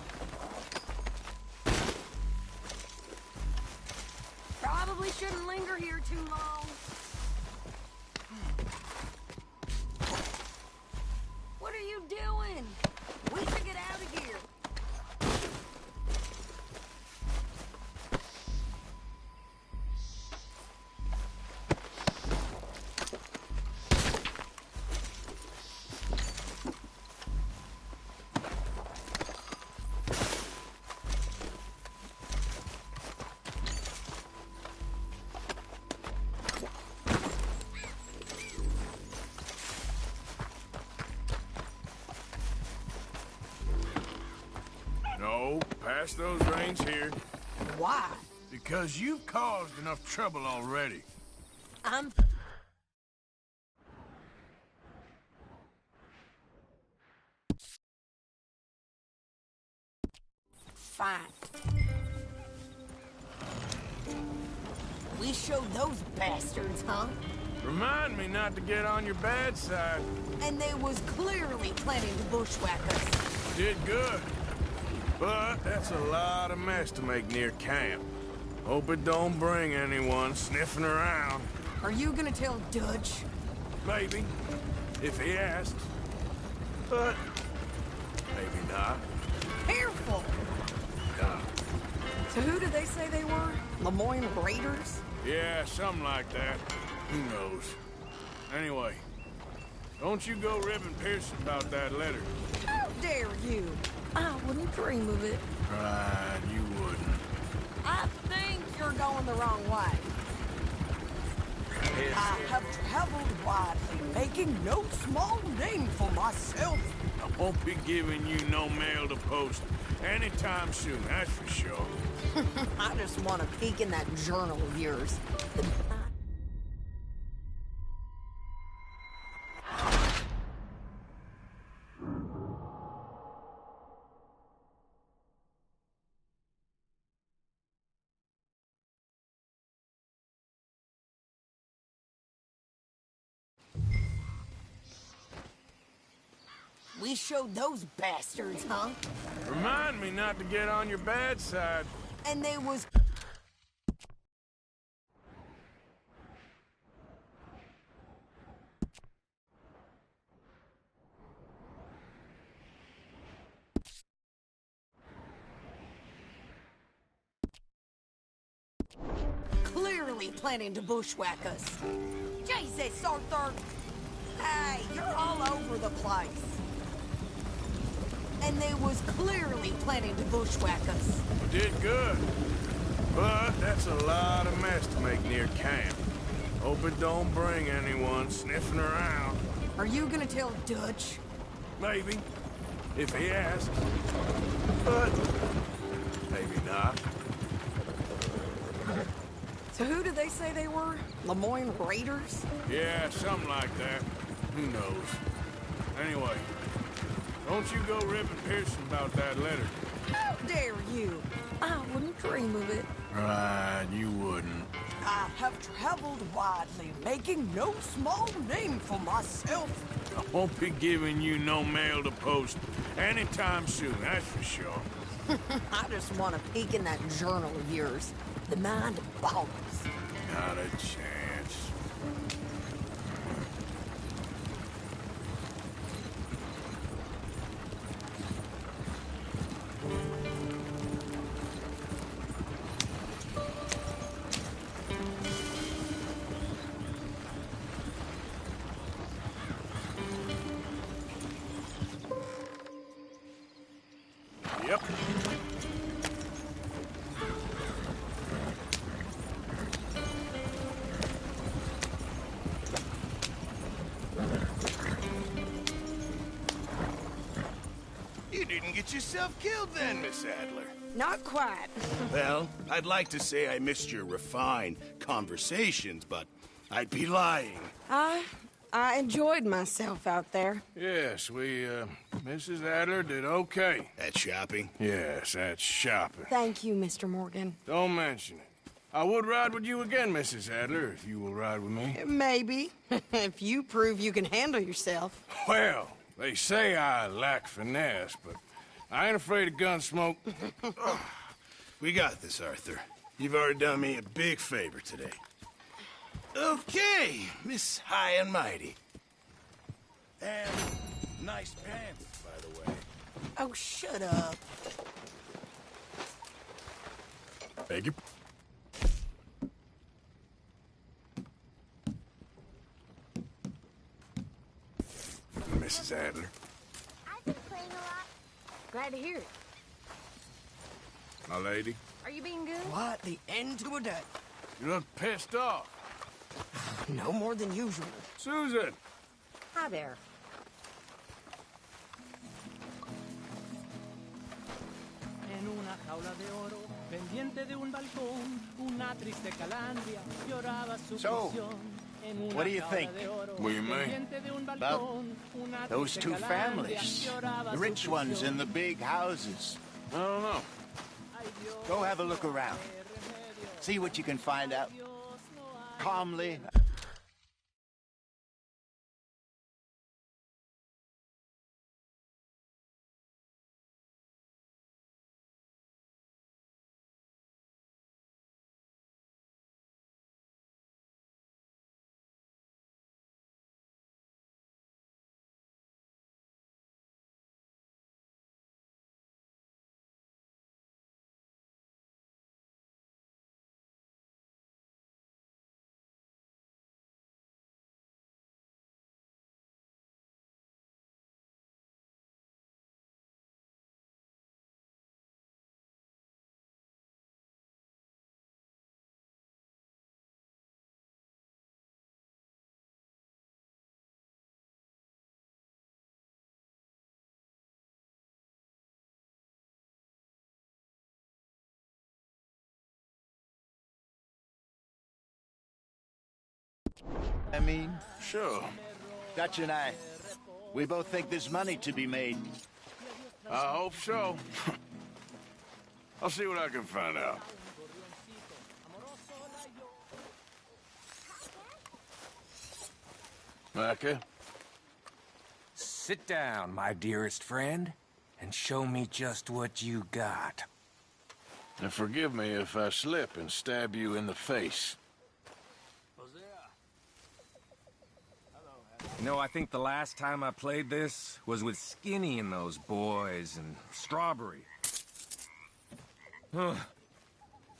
Probably shouldn't linger here too long. What are you doing? We should get out of here. No, pass those reins here. Why? Because you've caused enough trouble already. I'm... fine. We showed those bastards, huh? Remind me not to get on your bad side. And they was clearly planning to bushwhack us. Did good. But that's a lot of mess to make near camp. Hope it don't bring anyone sniffing around. Are you gonna tell Dutch? Maybe, if he asks. But maybe not. Careful! Yeah. So who did they say they were? Lemoyne Raiders? Yeah, something like that. Who knows? Anyway, don't you go ribbing Pearson about that letter. How dare you? I wouldn't dream of it. Right, you wouldn't. I think you're going the wrong way. I have traveled widely, making no small name for myself. I won't be giving you no mail to post anytime soon, that's for sure. I just want to peek in that journal of yours. We showed those bastards, huh? Remind me not to get on your bad side. And they was... clearly planning to bushwhack us. Jesus, Arthur! Hey, you're all over the place. And they was clearly planning to bushwhack us. Did good. But that's a lot of mess to make near camp. Hope it don't bring anyone sniffing around. Are you gonna tell Dutch? Maybe, if he asks. But maybe not. So who did they say they were? Lemoyne Raiders? Yeah, something like that. Who knows? Anyway, don't you go ripping Pearson about that letter. How dare you? I wouldn't dream of it. Right, you wouldn't. I have traveled widely, making no small name for myself. I won't be giving you no mail to post anytime soon, that's for sure. I just want to peek in that journal of yours. The mind boggles. Not a chance. Yep. You didn't get yourself killed then, Miss Adler. Not quite. Well, I'd like to say I missed your refined conversations, but I'd be lying. I I enjoyed myself out there. Yes, Mrs. Adler did okay. At shopping? Yes, that's shopping. Thank you, Mr. Morgan. Don't mention it. I would ride with you again, Mrs. Adler, if you will ride with me. Maybe. If you prove you can handle yourself. Well, they say I lack finesse, but I ain't afraid of gun smoke. We got this, Arthur. You've already done me a big favor today. Okay, Miss High and Mighty. And nice pants, by the way. Oh, shut up. Thank you. Mrs. Adler. I've been playing a lot. Glad to hear it. My lady. Are you being good? What the end to a day? You look pissed off. No more than usual. Susan! Hi there. En una jaula de oro, pendiente de un balcón, una triste calandria lloraba su prisión. What do you think? What do you mean? About those two families. The rich ones in the big houses. I don't know. Go have a look around. See what you can find out. Calmly. I mean? Sure. Dutch and I, we both think there's money to be made. I hope so. I'll see what I can find out. Micah? Sit down, my dearest friend, and show me just what you got. And forgive me if I slip and stab you in the face. You know, I think the last time I played this was with Skinny and those boys and Strawberry.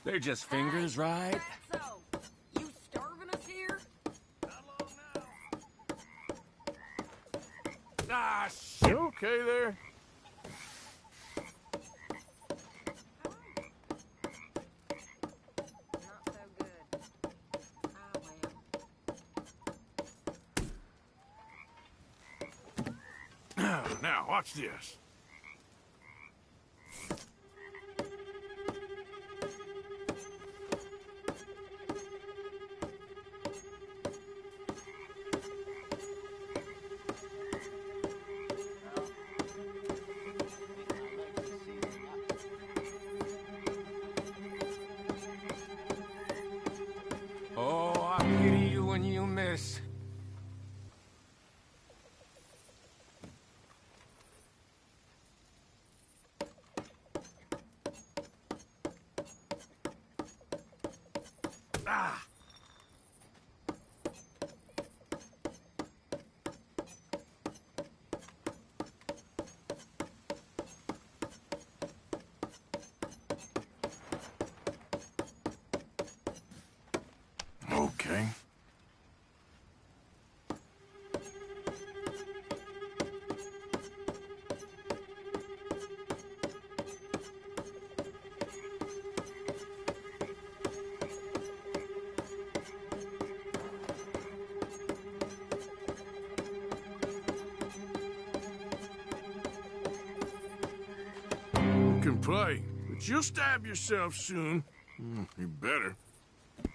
They're just fingers, right? So, you starving us here? Ah, shit. You okay there? Now, watch this. Oh, I pity you when you miss. Ah! Okay. You can play, but you'll stab yourself soon. You better.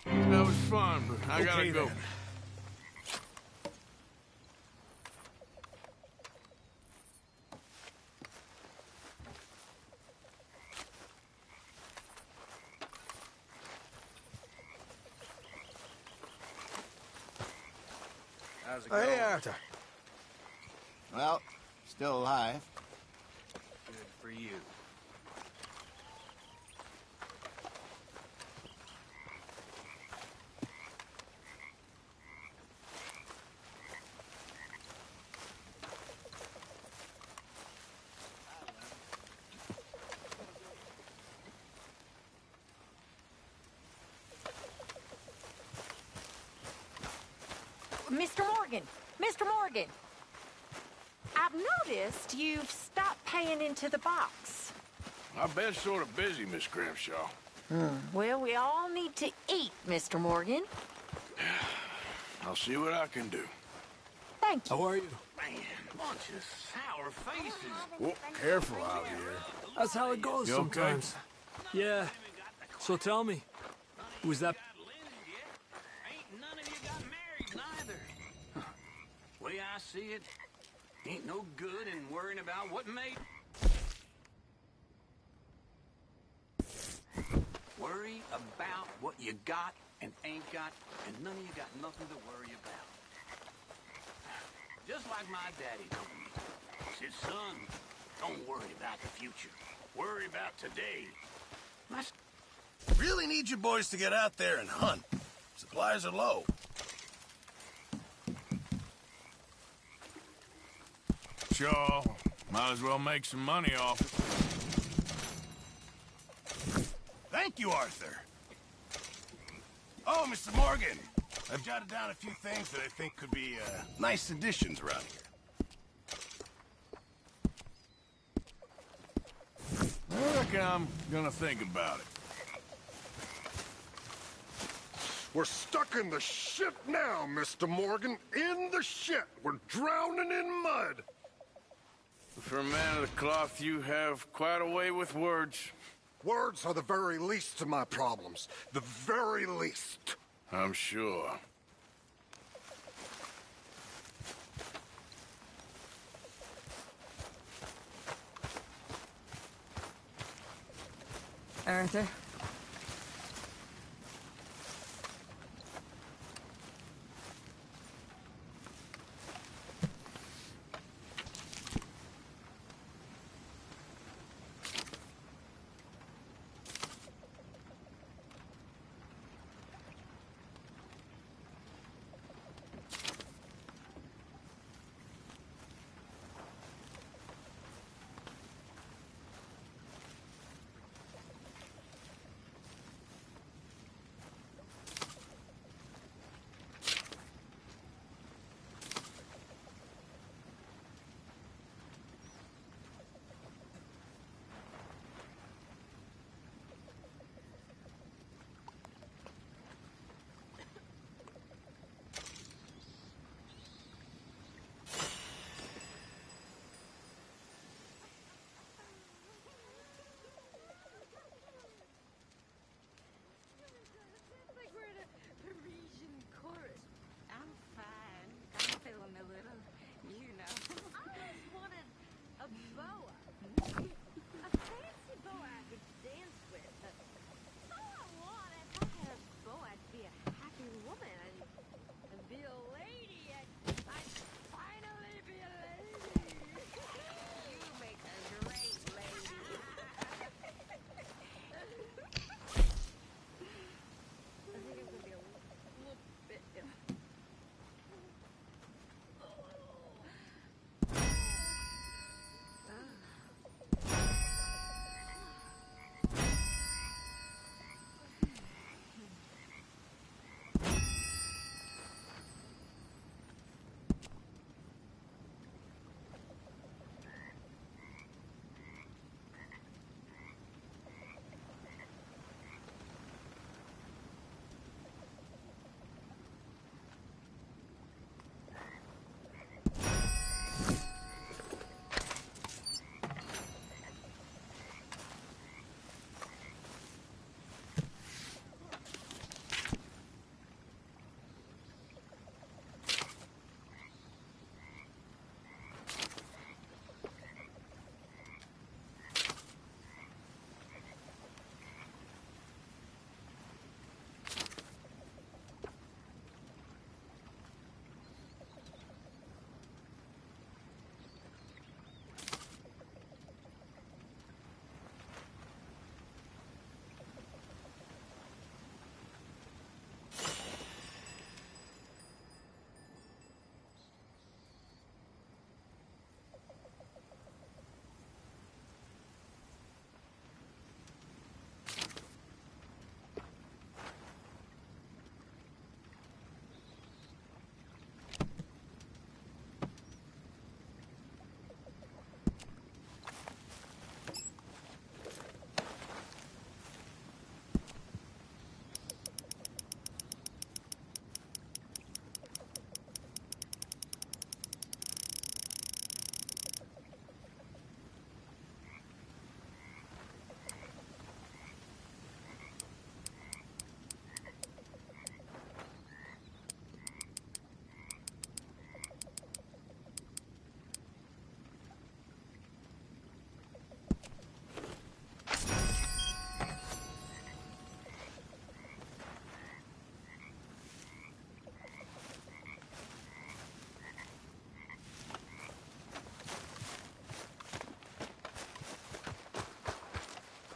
That was fun, but I gotta Okay, go. then. How's it Oh, going? hey, Arthur. Well, still alive. Good for you. Mr. Morgan! Mr. Morgan! I've noticed you've stopped paying into the box. I've been sort of busy, Miss Grimshaw. Well, we all need to eat, Mr. Morgan. I'll see what I can do. Thank you. How are you? Man, bunch of sour faces. Whoa, careful out here. That's how it goes You okay? sometimes. Yeah. So tell me, was that... Ain't none of you got married neither. Way I see it, ain't no good in worrying about what made... Worry about what you got and ain't got, and none of you got nothing to worry about. Just like my daddy told me. He said, son, don't worry about the future. Worry about today. Really need you boys to get out there and hunt. Supplies are low. Sure, might as well make some money off it. Thank you, Arthur. Oh, Mr. Morgan, I've jotted down a few things that I think could be nice additions around here. I reckon I'm gonna think about it. We're stuck in the shit now, Mr. Morgan. In the shit. We're drowning in mud. For a man of the cloth, you have quite a way with words. Words are the very least of my problems. The very least. I'm sure. Arthur? Like we're in a Parisian chorus. I'm fine. I'm feeling a little, you know. I just wanted a boa. A fancy boa I could dance with. All I want, if I had a boa, I'd be a happy woman. I'd be a lady. I'd finally be a lady. You make a great lady. I think I'm gonna be a little bit different.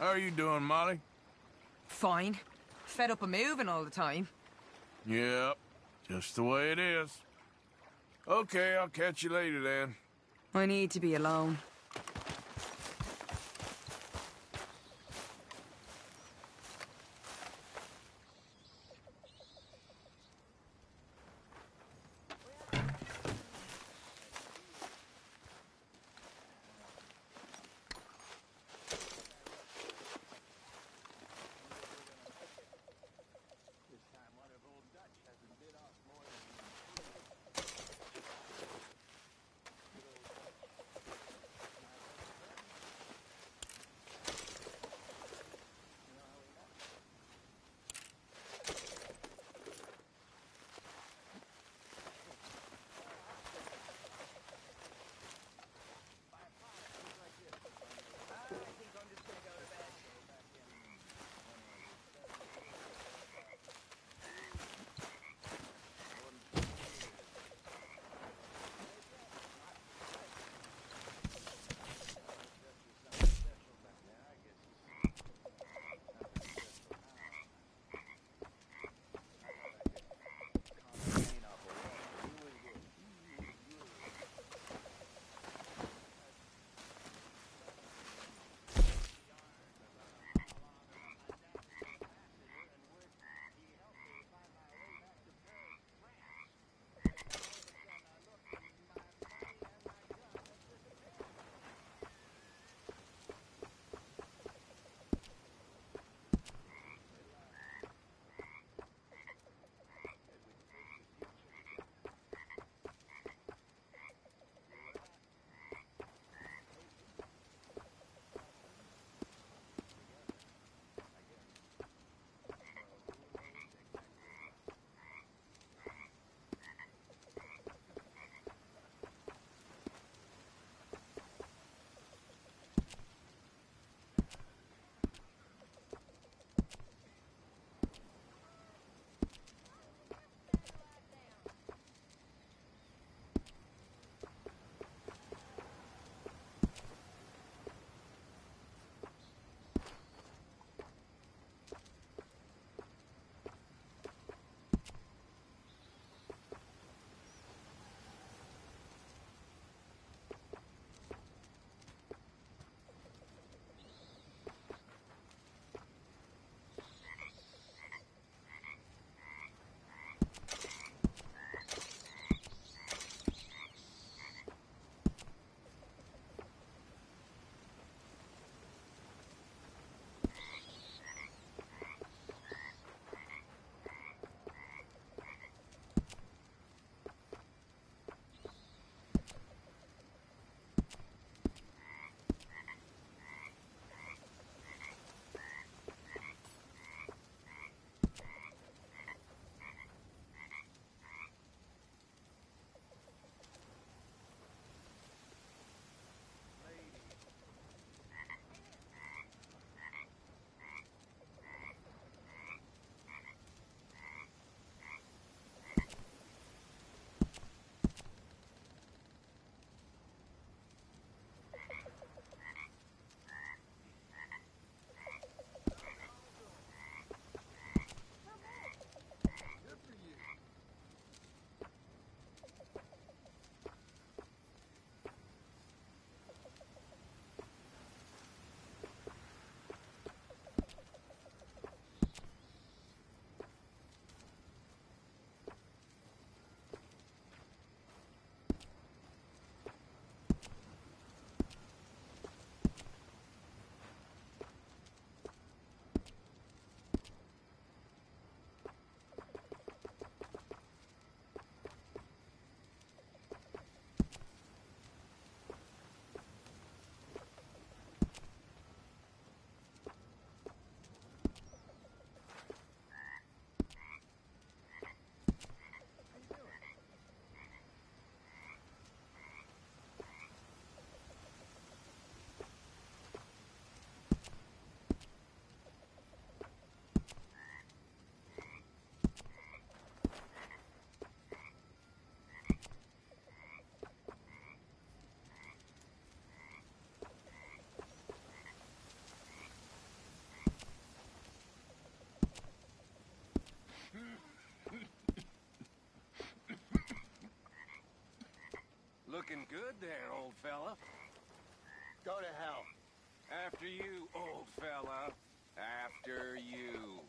How are you doing, Molly? Fine. Fed up of moving all the time. Yep, just the way it is. Okay, I'll catch you later then. I need to be alone. looking good there, old fella. Go to hell. After you, old fella. After you.